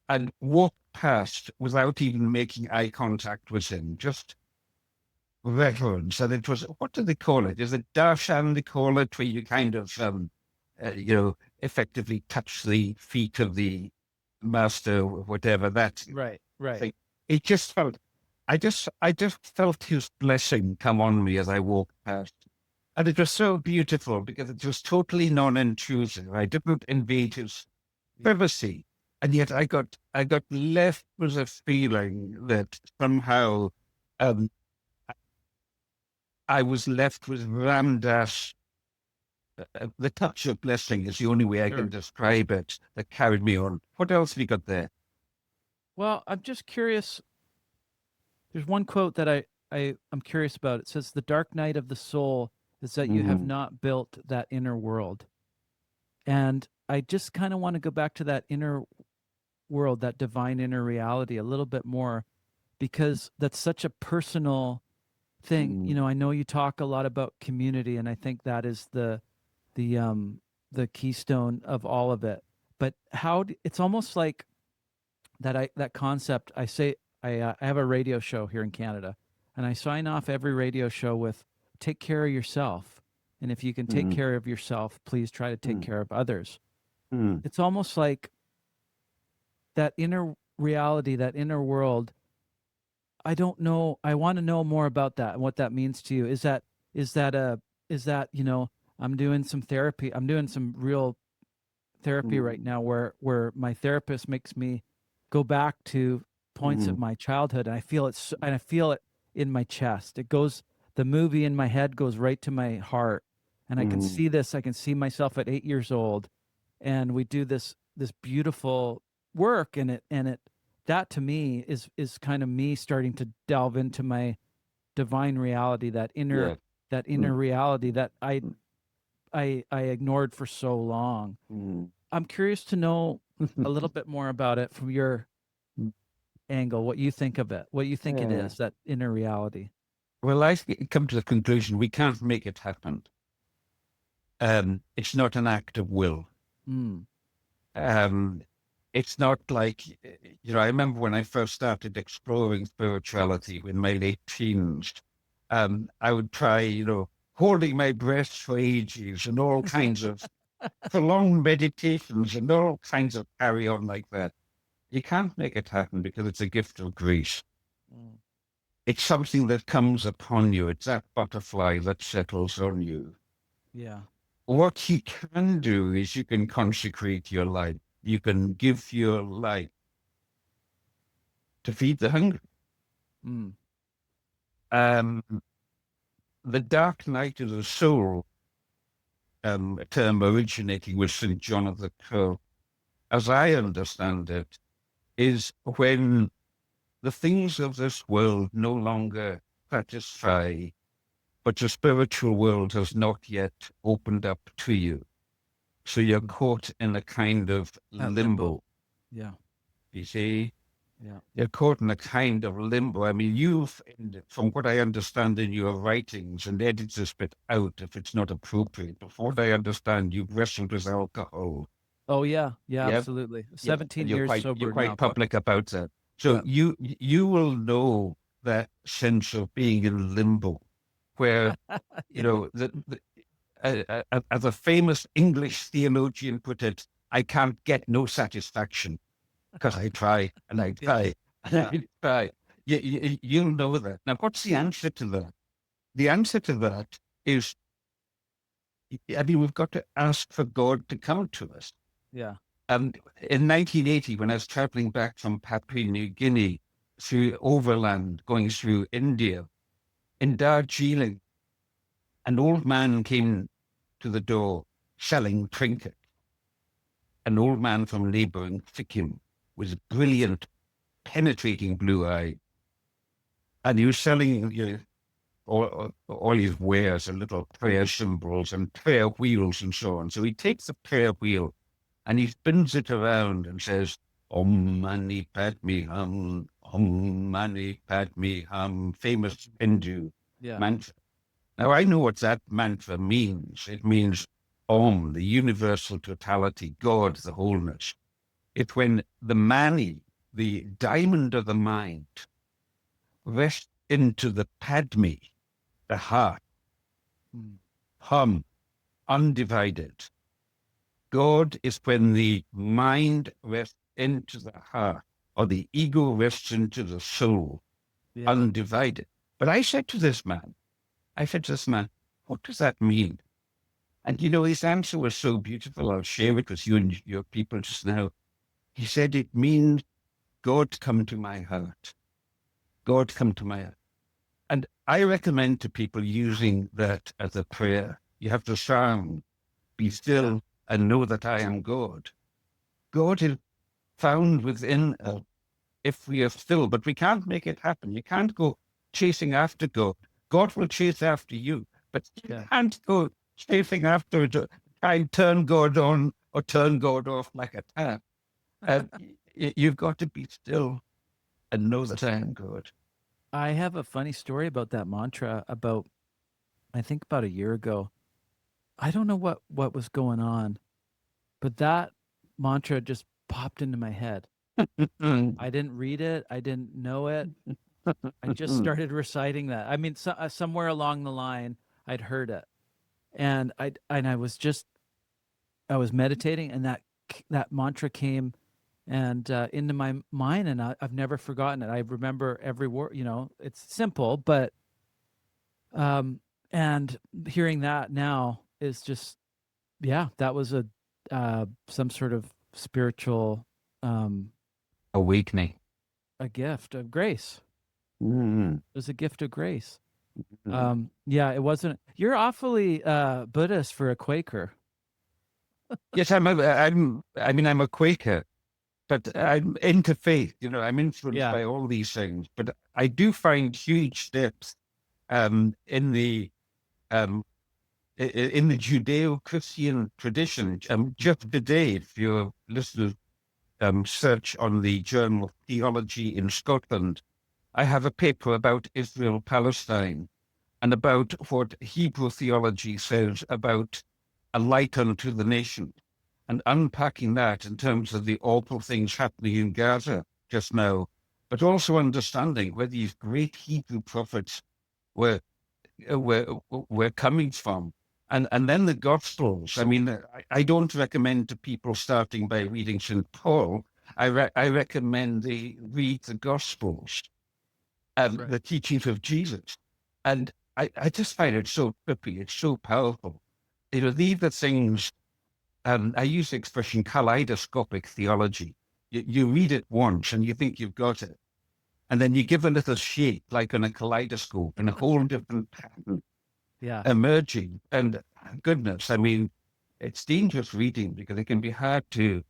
and walked past without even making eye contact with him, just reverence. And it was, what do they call it? Is it darshan they call it, where you kind of, effectively touch the feet of the master or whatever that Right. thing. It just felt, I just felt his blessing come on me as I walked past. And it was so beautiful because it was totally non-intrusive. I didn't invade his privacy. And yet I got left with a feeling that somehow I was left with Ram Dass. The touch of blessing is the only way I can describe it, that carried me on. What else have you got there? Well, I'm just curious. There's one quote that I'm curious about. It says, "The dark night of the soul is that you have not built that inner world." And I just kind of want to go back to that inner world, that divine inner reality a little bit more, because that's such a personal thing. I know you talk a lot about community, and I think that is the keystone of all of it. But it's almost like that concept. I have a radio show here in Canada, and I sign off every radio show with "Take care of yourself," and if you can take care of yourself, please try to take care of others. It's almost like that inner reality, that inner world. I don't know. I want to know more about that and what that means to you. Is that I'm doing some therapy. I'm doing some real therapy right now where my therapist makes me go back to points of my childhood, and I feel it in my chest. The movie in my head goes right to my heart, and I can see this. I can see myself at 8 years old, and we do this beautiful work, and it that to me is kind of me starting to delve into my divine reality, that inner reality that I ignored for so long. I'm curious to know a little bit more about it from your angle, what you think of it, what you think it is, that inner reality. Well, I come to the conclusion we can't make it happen. It's not an act of will. It's not like, I remember when I first started exploring spirituality in my late teens, I would try, holding my breath for ages and all kinds of prolonged meditations and all kinds of carry on like that. You can't make it happen because it's a gift of grace. It's something that comes upon you. It's that butterfly that settles on you. Yeah. What you can do is you can consecrate your life. You can give your life to feed the hungry. The dark night of the soul term originating with St. John of the Cross, as I understand it, is when the things of this world no longer satisfy, but the spiritual world has not yet opened up to you. So you're caught in a kind of limbo. Yeah. You see? Yeah. You're caught in a kind of limbo. I mean, from what I understand in your writings, and edit this bit out if it's not appropriate, but from what I understand, you've wrestled with alcohol. Oh yeah. Yeah, Yeah? absolutely. Yeah. 17 And years you're sober quite now. public about that. So you will know that sense of being in limbo, where as a famous English theologian put it, I can't get no satisfaction because I try and I try and I try. You'll know that. Now, what's the answer to that? The answer to that is, I mean, we've got to ask for God to come to us. Yeah. In 1980, when I was traveling back from Papua New Guinea through overland, going through India, in Darjeeling, an old man came to the door selling trinkets. An old man from neighboring Sikkim with brilliant, penetrating blue eye. And he was selling all his wares and little prayer symbols and prayer wheels and so on. So he takes the prayer wheel and he spins it around and says, Om Mani Padme Hum, Om Mani Padme Hum, famous Hindu mantra. Now, I know what that mantra means. It means Om, the universal totality, God, the wholeness. It's when the Mani, the diamond of the mind, rests into the Padme, the heart, Hum, undivided. God is when the mind rests into the heart, or the ego rests into the soul, undivided. But I said to this man, what does that mean? And his answer was so beautiful. I'll share it with you and your people just now. He said, it means God come to my heart. God come to my heart. And I recommend to people using that as a prayer. You have the psalm, be still and know that I am God. God is found within us if we are still, but we can't make it happen. You can't go chasing after God. God will chase after you, but you can't go chasing after it, try and turn God on or turn God off like a tap. You've got to be still and know that I am God. I have a funny story about that mantra I think about a year ago. I don't know what was going on, but that mantra just popped into my head. I didn't read it. I didn't know it. I just started reciting that. I mean, somewhere along the line, I'd heard it, and I was meditating, and that mantra came and into my mind, and I've never forgotten it. I remember every word. It's simple, but and hearing that now is just, that was some sort of spiritual awakening, a gift of grace. Mm. It was a gift of grace. It wasn't. You're awfully Buddhist for a Quaker. Yes, I'm a Quaker, but I'm interfaith. I'm influenced by all these things. But I do find huge steps in the Judeo-Christian tradition. Just today, if your listeners search on the Journal of Theology in Scotland, I have a paper about Israel-Palestine and about what Hebrew theology says about a light unto the nation, and unpacking that in terms of the awful things happening in Gaza just now, but also understanding where these great Hebrew prophets were coming from. And then the Gospels. I mean, I don't recommend to people starting by reading St. Paul. I recommend they read the Gospels and the teachings of Jesus. And I just find it so trippy. It's so powerful. These are things, I use the expression kaleidoscopic theology. You read it once and you think you've got it. And then you give a little shake, like on a kaleidoscope, and a whole different pattern Yeah. emerging. And goodness, I mean, it's dangerous reading because it can be hard to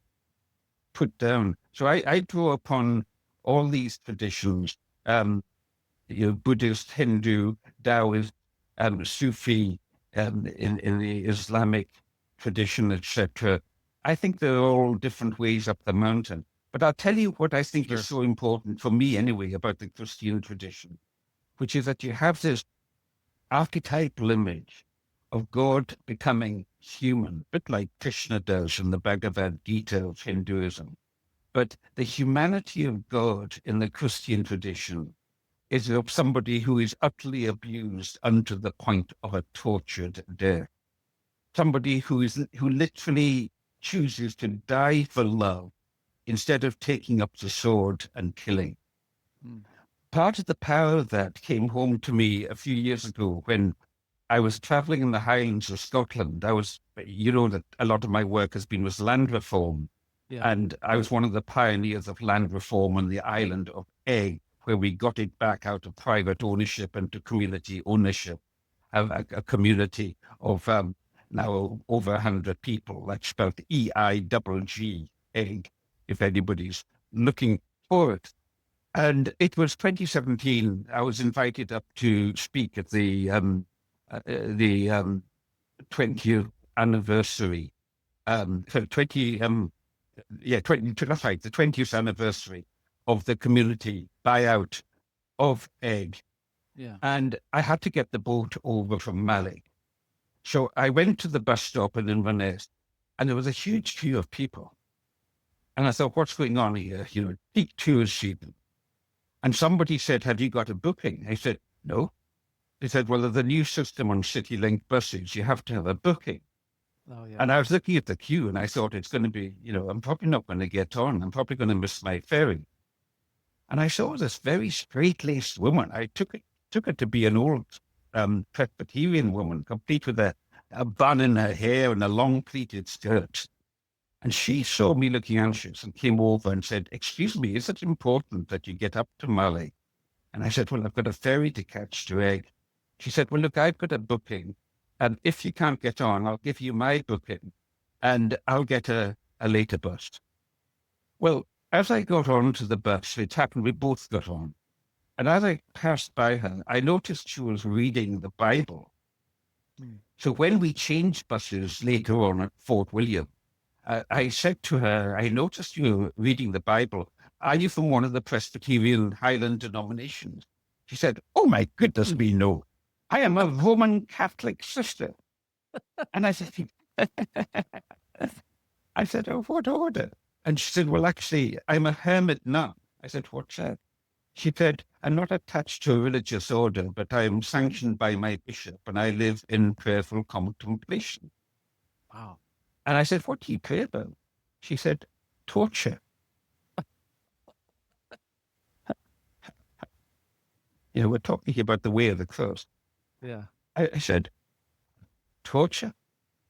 put down. So I draw upon all these traditions, Buddhist, Hindu, Taoist, Sufi, in the Islamic tradition, etc. I think they're all different ways up the mountain. But I'll tell you what I think is so important for me anyway about the Christian tradition, which is that you have this archetypal image of God becoming human, a bit like Krishna does in the Bhagavad Gita of Hinduism. But the humanity of God in the Christian tradition is of somebody who is utterly abused unto the point of a tortured death. Somebody who literally chooses to die for love instead of taking up the sword and killing. Part of the power of that came home to me a few years ago when I was traveling in the Highlands of Scotland. That a lot of my work has been with land reform. Yeah. And I was one of the pioneers of land reform on the island of Eigg, where we got it back out of private ownership into community ownership. A community of now over 100 people. That's spelled EIGG, Eigg, if anybody's looking for it. And it was 2017. I was invited up to speak at the 20th anniversary. The 20th anniversary of the community buyout of Eigg. Yeah. And I had to get the boat over from Malik. So I went to the bus stop in Inverness, and there was a huge queue of people. And I thought, what's going on here? Peak tour season. And somebody said, have you got a booking? I said, no. They said, well, there's a new system on CityLink buses. You have to have a booking. Oh, yeah. And I was looking at the queue and I thought it's going to be, I'm probably not going to get on. I'm probably going to miss my ferry. And I saw this very straight-laced woman. I took her to be an old Presbyterian woman, complete with a bun in her hair and a long pleated skirt. And she saw me looking anxious and came over and said, excuse me, is it important that you get up to Mali? And I said, well, I've got a ferry to catch to Eigg. She said, well, look, I've got a booking. And if you can't get on, I'll give you my booking and I'll get a later bus. Well, as I got on to the bus, it happened we both got on. And as I passed by her, I noticed she was reading the Bible. So when we changed buses later on at Fort William, I said to her, I noticed you reading the Bible. Are you from one of the Presbyterian Highland denominations? She said, oh my goodness me, no. I am a Roman Catholic sister. And I said, oh, what order? And she said, well, actually, I'm a hermit nun. I said, what's that? She said, I'm not attached to a religious order, but I am sanctioned by my bishop and I live in prayerful contemplation. Wow. And I said, what do you pray about? She said, torture. We're talking about the way of the cross. Yeah. I said, torture?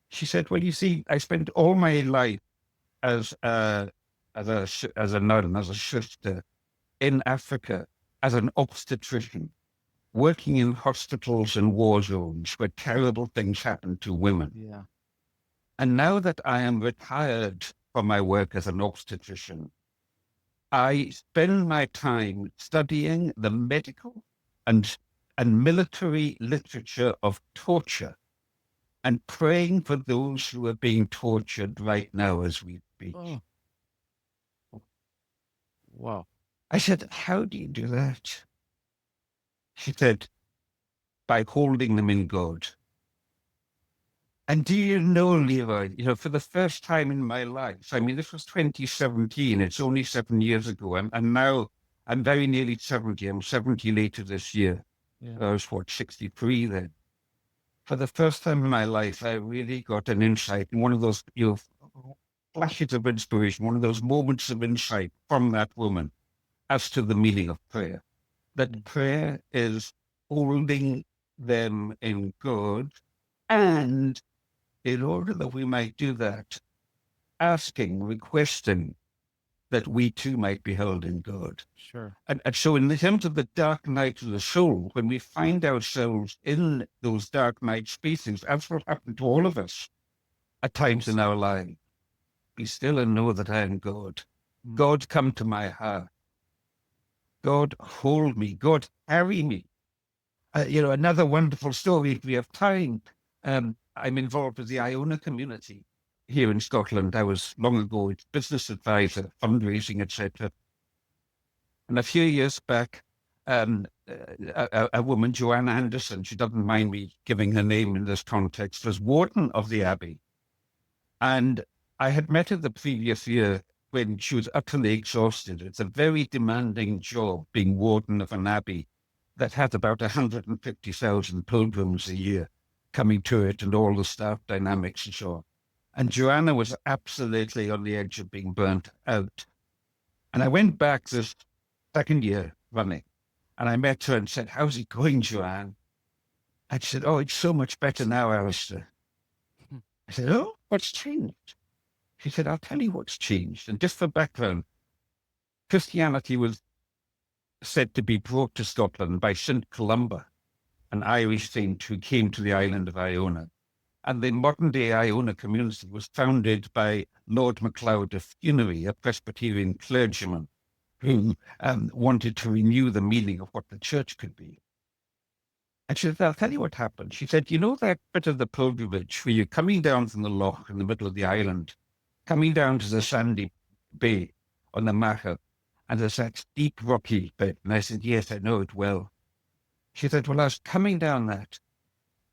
She said, well, you see, I spent all my life as a nun, as a sister in Africa, as an obstetrician, working in hospitals and war zones where terrible things happen to women. Yeah. And now that I am retired from my work as an obstetrician, I spend my time studying the medical and military literature of torture and praying for those who are being tortured right now as we speak. Oh. Wow. I said, how do you do that? She said, by holding them in God. And do you know, Leeroy, for the first time in my life, I mean, this was 2017, it's only 7 years ago, and now I'm very nearly 70, I'm 70 later this year. Yeah. I was, 63 then. For the first time in my life, I really got an insight, and one of those, flashes of inspiration, one of those moments of insight from that woman as to the meaning of prayer. That prayer is holding them in God, and in order that we might do that, asking, requesting that we too might be held in God. Sure. And so in terms of the dark night of the soul, when we find ourselves in those dark night spaces, as will happen to all of us at times in our life, be still and know that I am God. God, come to my heart. God, hold me. God, carry me. Another wonderful story, if we have time. I'm involved with the Iona community here in Scotland. I was long ago a business advisor, fundraising, etc. And a few years back, a woman, Joanna Anderson, she doesn't mind me giving her name in this context, was warden of the Abbey. And I had met her the previous year when she was utterly exhausted. It's a very demanding job being warden of an abbey that had about 150,000 pilgrims a year coming to it, and all the staff dynamics and so on. And Joanna was absolutely on the edge of being burnt out. And I went back this second year running, and I met her and said, "How's it going, Joanne?" And she said, "Oh, it's so much better now, Alistair." I said, "Oh, what's changed?" She said, "I'll tell you what's changed." And just for background, Christianity was said to be brought to Scotland by St. Columba, an Irish saint who came to the island of Iona. And the modern-day Iona community was founded by Lord MacLeod of Funerary, a Presbyterian clergyman who wanted to renew the meaning of what the church could be. And she said, "I'll tell you what happened." She said, "You know that bit of the pilgrimage where you're coming down from the loch in the middle of the island, coming down to the sandy bay on the Macha, and there's that steep rocky bit?" And I said, "Yes, I know it well." She said, "Well, I was coming down that,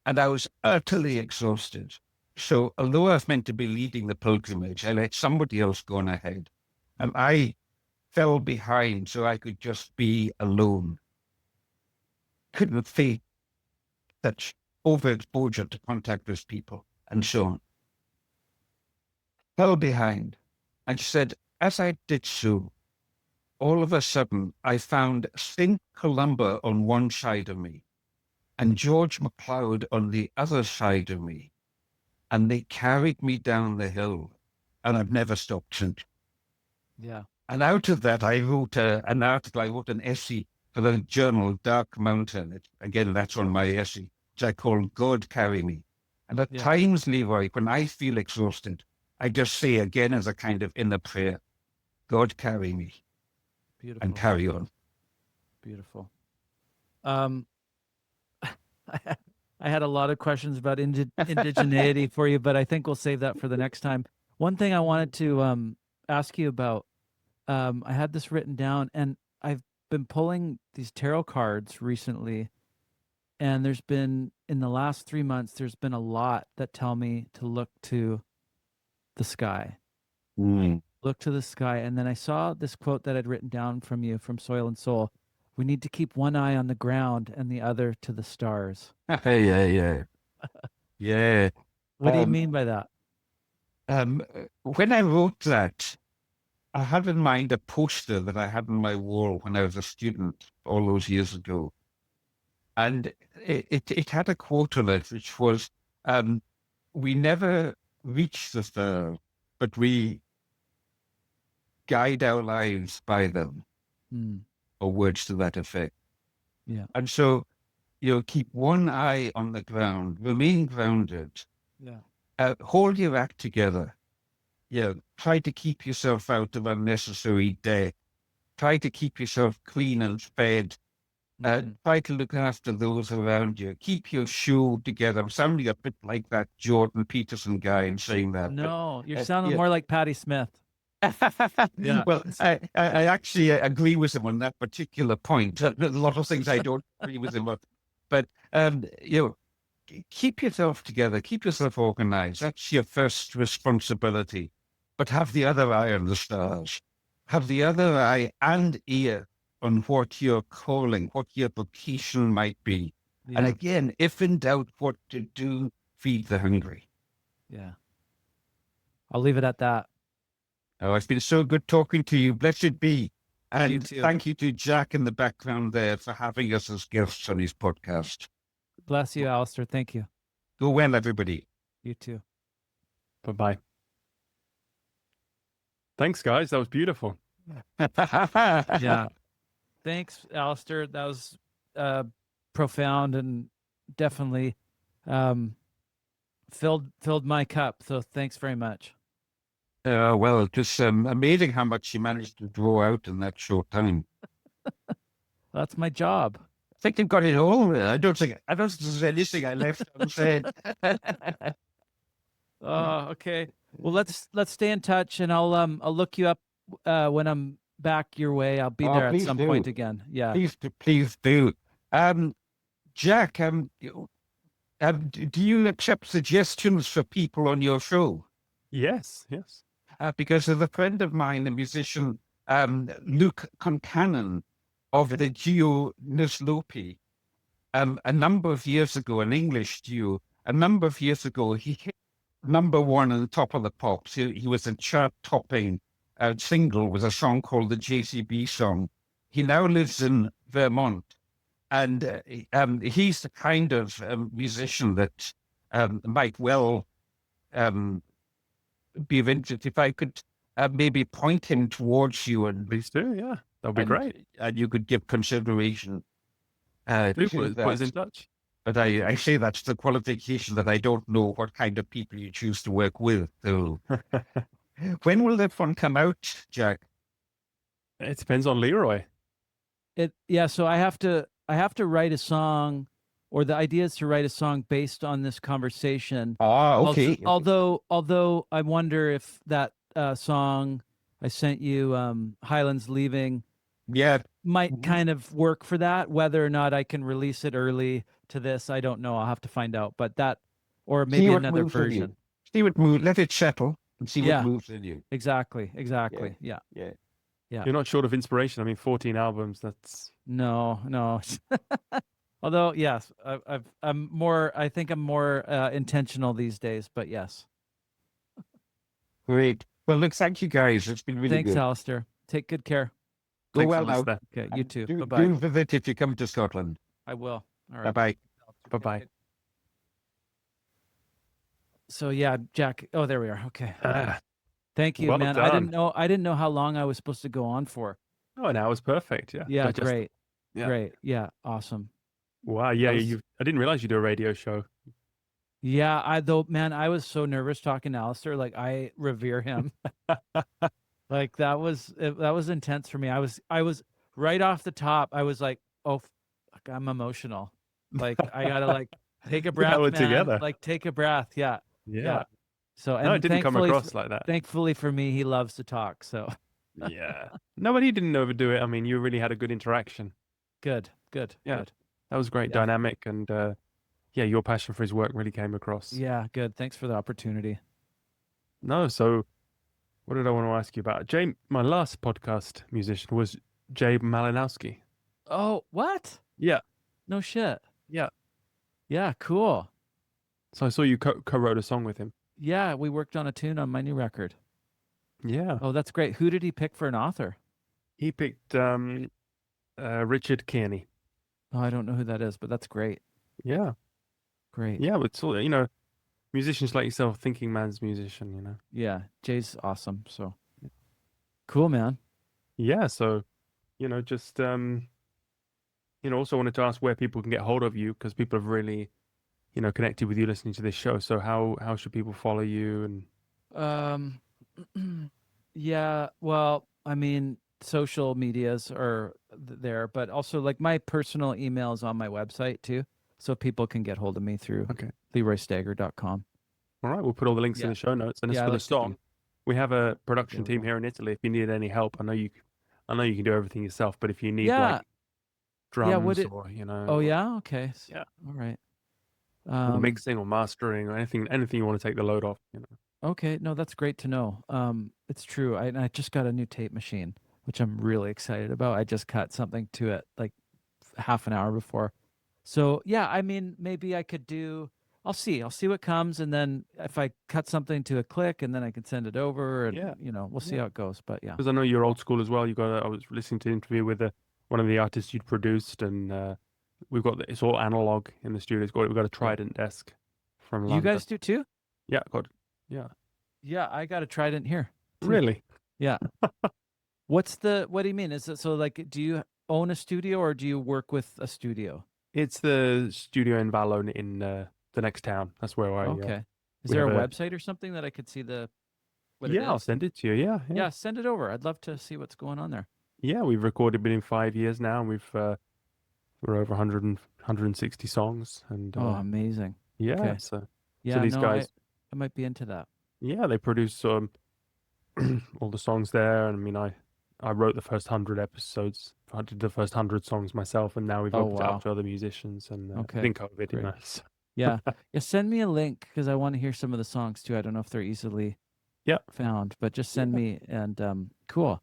and I was utterly exhausted. So although I was meant to be leading the pilgrimage, I let somebody else go on ahead. And I fell behind so I could just be alone. Couldn't face such overexposure to contact with people and so on. Fell behind." And she said, "As I did so, all of a sudden I found St. Columba on one side of me and George MacLeod on the other side of me. And they carried me down the hill, and I've never stopped since." Yeah. And out of that, I wrote an article, I wrote an essay for the journal Dark Mountain. Again, that's on my essay, which I call God Carry Me. And at times, Leroy, when I feel exhausted, I just say again as a kind of inner prayer, "God carry me." Beautiful. And carry on. Beautiful. I had a lot of questions about indigeneity for you, but I think we'll save that for the next time. One thing I wanted to ask you about, I had this written down, and I've been pulling these tarot cards recently, and there's been, in the last 3 months, there's been a lot that tell me to look to the sky. Look to the sky. And then I saw this quote that I'd written down from you from Soil and Soul. "We need to keep one eye on the ground and the other to the stars." Yeah. What do you mean by that? When I wrote that, I had in mind a poster that I had on my wall when I was a student all those years ago. And it had a quote on it, which was, "We never reach the stars, but we guide our lives by them," or words to that effect. Yeah. And so, keep one eye on the ground, remain grounded, hold your act together. Try to keep yourself out of unnecessary debt. Try to keep yourself clean and fed. Try to look after those around you. Keep your shoe together. I'm sounding a bit like that Jordan Peterson guy in saying that. No, you're sounding more like Patti Smith. Yeah. Well, I actually agree with him on that particular point. A lot of things I don't agree with him on. But, keep yourself together. Keep yourself organized. That's your first responsibility. But have the other eye on the stars. Have the other eye and ear on what your calling, what your vocation might be. Yeah. And again, if in doubt what to do, feed the hungry. Yeah. I'll leave it at that. Oh, it's been so good talking to you. Blessed be. And thank you to Jack in the background there for having us as guests on his podcast. Bless you, Alastair. Thank you. Go well, everybody. You too. Bye-bye. Thanks, guys. That was beautiful. Yeah. Thanks, Alistair. That was profound and definitely filled my cup. So thanks very much. Well, it was amazing how much you managed to draw out in that short time. That's my job. I think you've got it all. I don't think there's anything I left unsaid. Oh, okay. Well, let's stay in touch, and I'll look you up when I'm back your way. I'll be Oh, there at please some do. point again. Yeah. Please do. Jack, do you accept suggestions for people on your show? Yes, yes. Because there's a friend of mine, a musician, Luke Concannon of the duo Nislopi, a number of years ago, an English duo, a number of years ago, he hit number one on the top of the pops. He was a chart-topping single with a song called the JCB Song. He now lives in Vermont, and he's the kind of musician that might well be of interest. If I could maybe point him towards you, and Please do, yeah. That'll be great. and you could give consideration to Put us in that. touch. But I say that's the qualification that I don't know what kind of people you choose to work with. So when will that one come out, Jack? It depends on Leeroy. So I have to write a song, or the idea is to write a song based on this conversation. Ah, okay. Although I wonder if that song I sent you, Highlands Leaving, might kind of work for that. Whether or not I can release it early to this, I don't know. I'll have to find out. But that, or maybe another version. See what moves. Let it settle and see what moves in you. Exactly. Yeah. You're not short of inspiration. I mean, 14 albums. That's no. Although, yes, I'm more. I think I'm more intentional these days. But yes. Great. Well, look, thank you guys. It's been really good. Thanks, Alistair. Take good care. Go well now. Okay, you too. Do Bye-bye. visit if you come to Scotland. I will. All right. Bye-bye. bye-bye. So yeah, Jack. Oh, there we are. Okay. Thank you, well man. done. I didn't know how long I was supposed to go on for. Oh, an hour's perfect. Yeah. Yeah, Digest- great. Yeah. Great. Yeah, awesome. Wow. Yeah. That was- I didn't realize you do a radio show. Yeah, I was so nervous talking to Alastair. Like, I revere him. Like that was intense for me. I was right off the top. I was like, oh, fuck, I'm emotional. Like I gotta like take a breath, we're man. together. Like take a breath. Yeah. Yeah. So and No, it didn't come thankfully- across like that. Thankfully for me, he loves to talk. So Yeah. No, but he didn't overdo it. I mean, you really had a good interaction. good. Yeah. Good. That was great, Yeah. dynamic, and yeah, your passion for his work really came across. Yeah, good. Thanks for the opportunity. No, so what did I want to ask you about? Jay, my last podcast musician was Jay Malinowski. Oh, what? Yeah. No shit. Yeah. Yeah, cool. So I saw you co-wrote a song with him. Yeah, we worked on a tune on my new record. Yeah. Oh, that's great. Who did he pick for an author? He picked Richard Kearney. Oh, I don't know who that is, but that's great. Yeah. Great. Yeah, but it's all, musicians like yourself, thinking man's musician, Yeah, Jay's awesome. So cool, man. Yeah, so, just, also wanted to ask where people can get hold of you, because people have really, connected with you listening to this show. So how should people follow you? And Yeah, well, I mean, social medias are there, but also like my personal email is on my website too. So people can get hold of me through Okay. LeroyStagger.com. All right, we'll put all the links in Yeah. the show notes. And as Yeah, I for the like to do- song, we have a production we team go. here in Italy. If you need any help, I know you can do everything yourself, but if you need Yeah. like drums would it- or Oh yeah, okay. Yeah. All right. or mixing or mastering or anything you want to take the load off, Okay, no, that's great to know. It's true. I just got a new tape machine, which I'm really excited about. I just cut something to it like half an hour before. So yeah, I mean, maybe I could do. I'll see what comes, and then if I cut something to a click, and then I can send it over, and Yeah. we'll see Yeah. how it goes. But yeah, Because I know you're old school as well. I was listening to an interview with one of the artists you'd produced, and we've got it's all analog in the studio. We've got a Trident desk from London. you guys do too. Yeah, God. Yeah. Yeah, I got a Trident here. too. Really? Yeah. What do you mean? Is it so like, do you own a studio or do you work with a studio? It's the studio in Valone in the next town. That's where Okay. Is we there have a a website or something that I could see what it yeah. I'll is? send it to you. Yeah, yeah, Yeah, send it over. I'd love to see what's going on there. yeah. We've recorded within 5 years now, and we're over 160 songs, and Oh, amazing. yeah. Okay. So Yeah, these no, I guys, I might be into that. yeah, they produce all the songs there. And I mean, I wrote the first 100 episodes. I did the first 100 songs myself, and now we've Oh, opened it up wow. to other musicians. And Okay. within COVID, Great. So, Yeah. Yeah, send me a link because I want to hear some of the songs too. I don't know if they're easily yeah, found, but just send yeah, me and cool.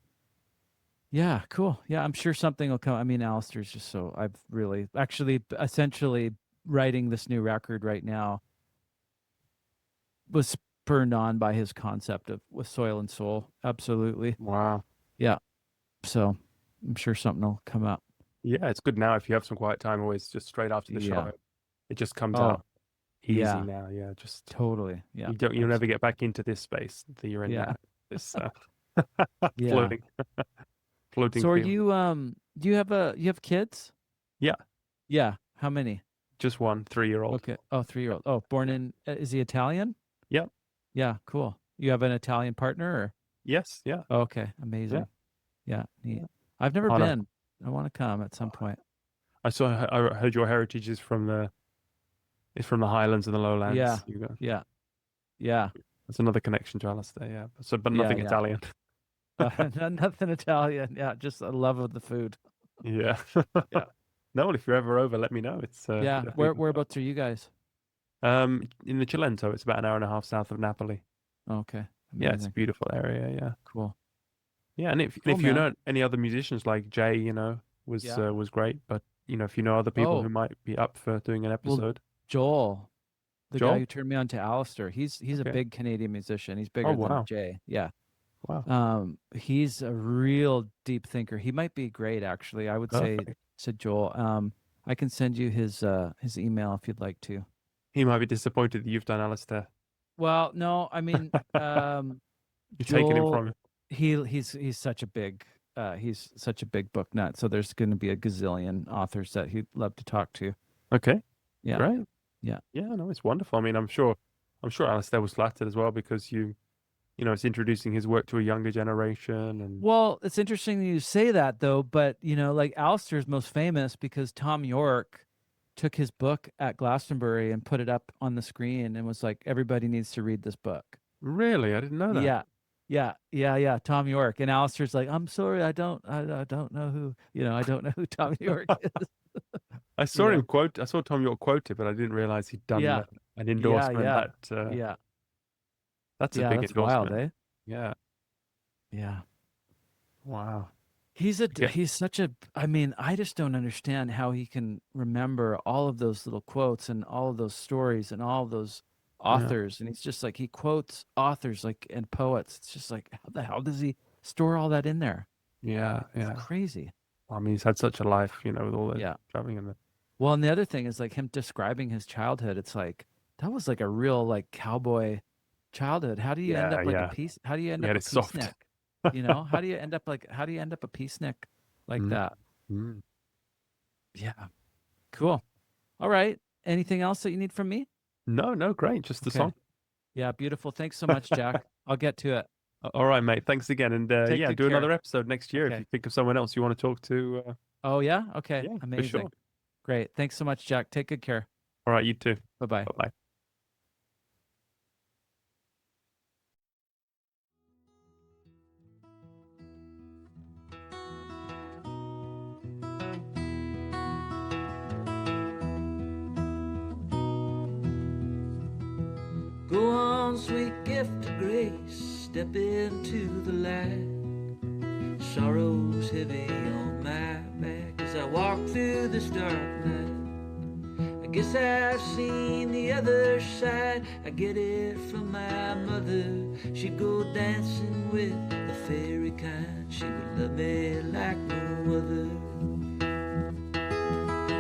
Yeah, cool. Yeah, I'm sure something will come. I mean, Alistair's just so I've really actually essentially writing this new record right now was spurred on by his concept of with Soil and Soul. Absolutely. wow. Yeah. So I'm sure something will come up. Yeah, it's good now if you have some quiet time, always just straight after the Yeah. show. It just comes Oh, out easy yeah. now. Yeah, just Totally. Yeah. you'll never get back into this space that you're in Yeah. now. This Yeah. floating floating So are feeling. you do you have kids? Yeah, Yeah. How many? just one 3-year-old. Okay. Oh, 3-year-old. Oh, born in is he Italian? Yep. Yeah, cool. You have an Italian partner or? Yes, yeah. Oh, okay, amazing. Yeah, neat. I've never Oh, no. been. I want to come at some point. I heard your heritage is from the Highlands and the Lowlands. Yeah. You go. Yeah. Yeah. That's another connection to Alastair, yeah. So, but Yeah, nothing yeah. Italian. Nothing Italian. Yeah, just a love of the food. Yeah. Yeah. No, well, if you're ever over, let me know. It's Yeah. definitely- Whereabouts are you guys? in the Cilento, it's about an hour and a half south of Napoli. Okay. Yeah, it's a Amazing. beautiful area, yeah. Cool. Yeah, and if Cool, you know man. any other musicians like Jay, was Yeah. was great. But if you know other people Oh. who might be up for doing an episode, Joel, the Joel? guy who turned me on to Alistair, he's a Okay. big Canadian musician. He's bigger wow. than Jay. Yeah. Wow, He's a real deep thinker. He might be great, actually. I would say perfect. to Joel. I can send you his email if you'd like to. He might be disappointed that you've done Alastair. Well, no, I mean, You're taking him Joel, from him. he's such a big book nut. So there's going to be a gazillion authors that he'd love to talk to. Okay, Yeah. great. Yeah. Yeah, no, it's wonderful. I mean, I'm sure Alastair was flattered as well because it's introducing his work to a younger generation. And Well, it's interesting you say that though, but like Alistair's most famous because Tom York took his book at Glastonbury and put it up on the screen and was like, everybody needs to read this book. really, I didn't know that. Yeah. Tom York. And Alistair's like, I'm sorry, I don't know who, I don't know who Tom York is. I saw know. I saw Tom York quote it, but I didn't realize he'd done Yeah. an endorsement. yeah. That that's a Yeah, big that's endorsement. wild, eh? Yeah. Yeah. Wow. He's Yeah. such a, I mean, I just don't understand how he can remember all of those little quotes and all of those stories and all of those authors. And he's just like, he quotes authors and poets. It's just like, how the hell does he store all that in there? Yeah. Yeah. It's crazy. I mean, he's had such a life, with all the Yeah. traveling and the. Well, and the other thing is like him describing his childhood. It's like, that was like a real like cowboy childhood. How do you end up like a peace? How do you end up a it's soft. peacenik? How do you end up a peacenik like that? Mm. Yeah. Cool. All right. Anything else that you need from me? No, great. Just the Okay. song. Yeah, beautiful. Thanks so much, Jack. I'll get to it. All right, mate. Thanks again. And Take yeah, good do care. another episode next year if Okay. you think of someone else you want to talk to. Oh, yeah? Okay. Yeah, for Amazing. sure. Great. Thanks so much, Jack. Take good care. All right, you too. Bye-bye. Bye-bye. Go on, sweet gift of grace, step into the light. Sorrow's heavy on my back as I walk through this dark night. I guess I've seen the other side, I get it from my mother. She'd go dancing with the fairy kind, she would love me like no other.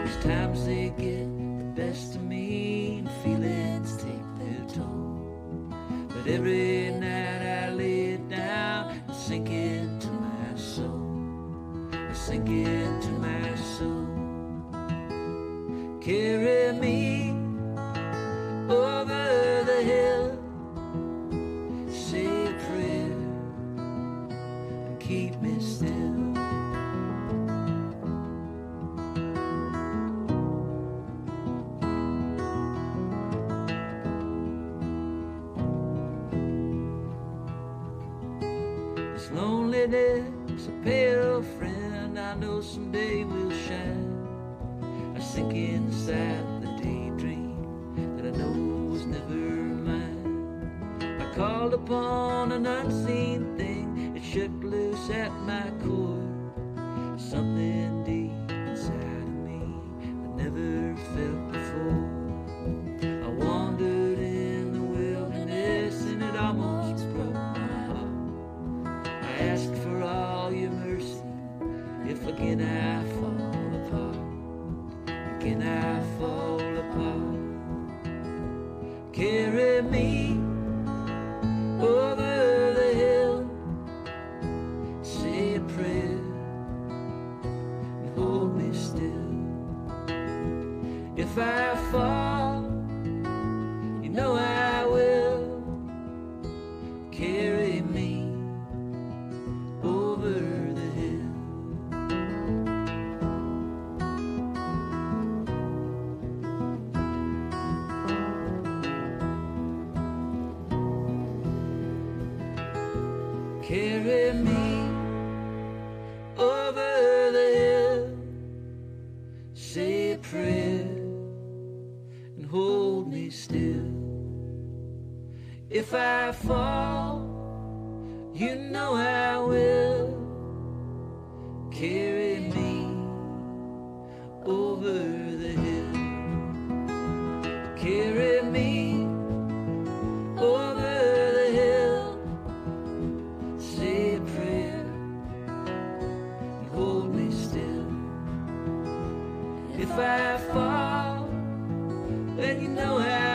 These times they get the best of me and feelings take their toll. But every night I lay it down and sink into my soul. sink into my soul. Carry me over the hill, say a prayer and keep me still. This loneliness, a pale friend, I know someday will shine. I sink inside the daydream that I know was never mine. I called upon an unseen thing, it shook loose at my core. Something deep inside of me I never felt before. I wandered in the wilderness and it almost broke my heart. I asked for all your mercy, if again I fall apart. Again I fall apart. Carry me over the hill, say a prayer and hold me still. If I fall, you know I will. Carry me over the hill. Carry me over the hill, say a prayer and hold me still. If I fall, you know I will. Carry me over the hill. Carry me over the hill, say a prayer and hold me still. If I fall, then you know I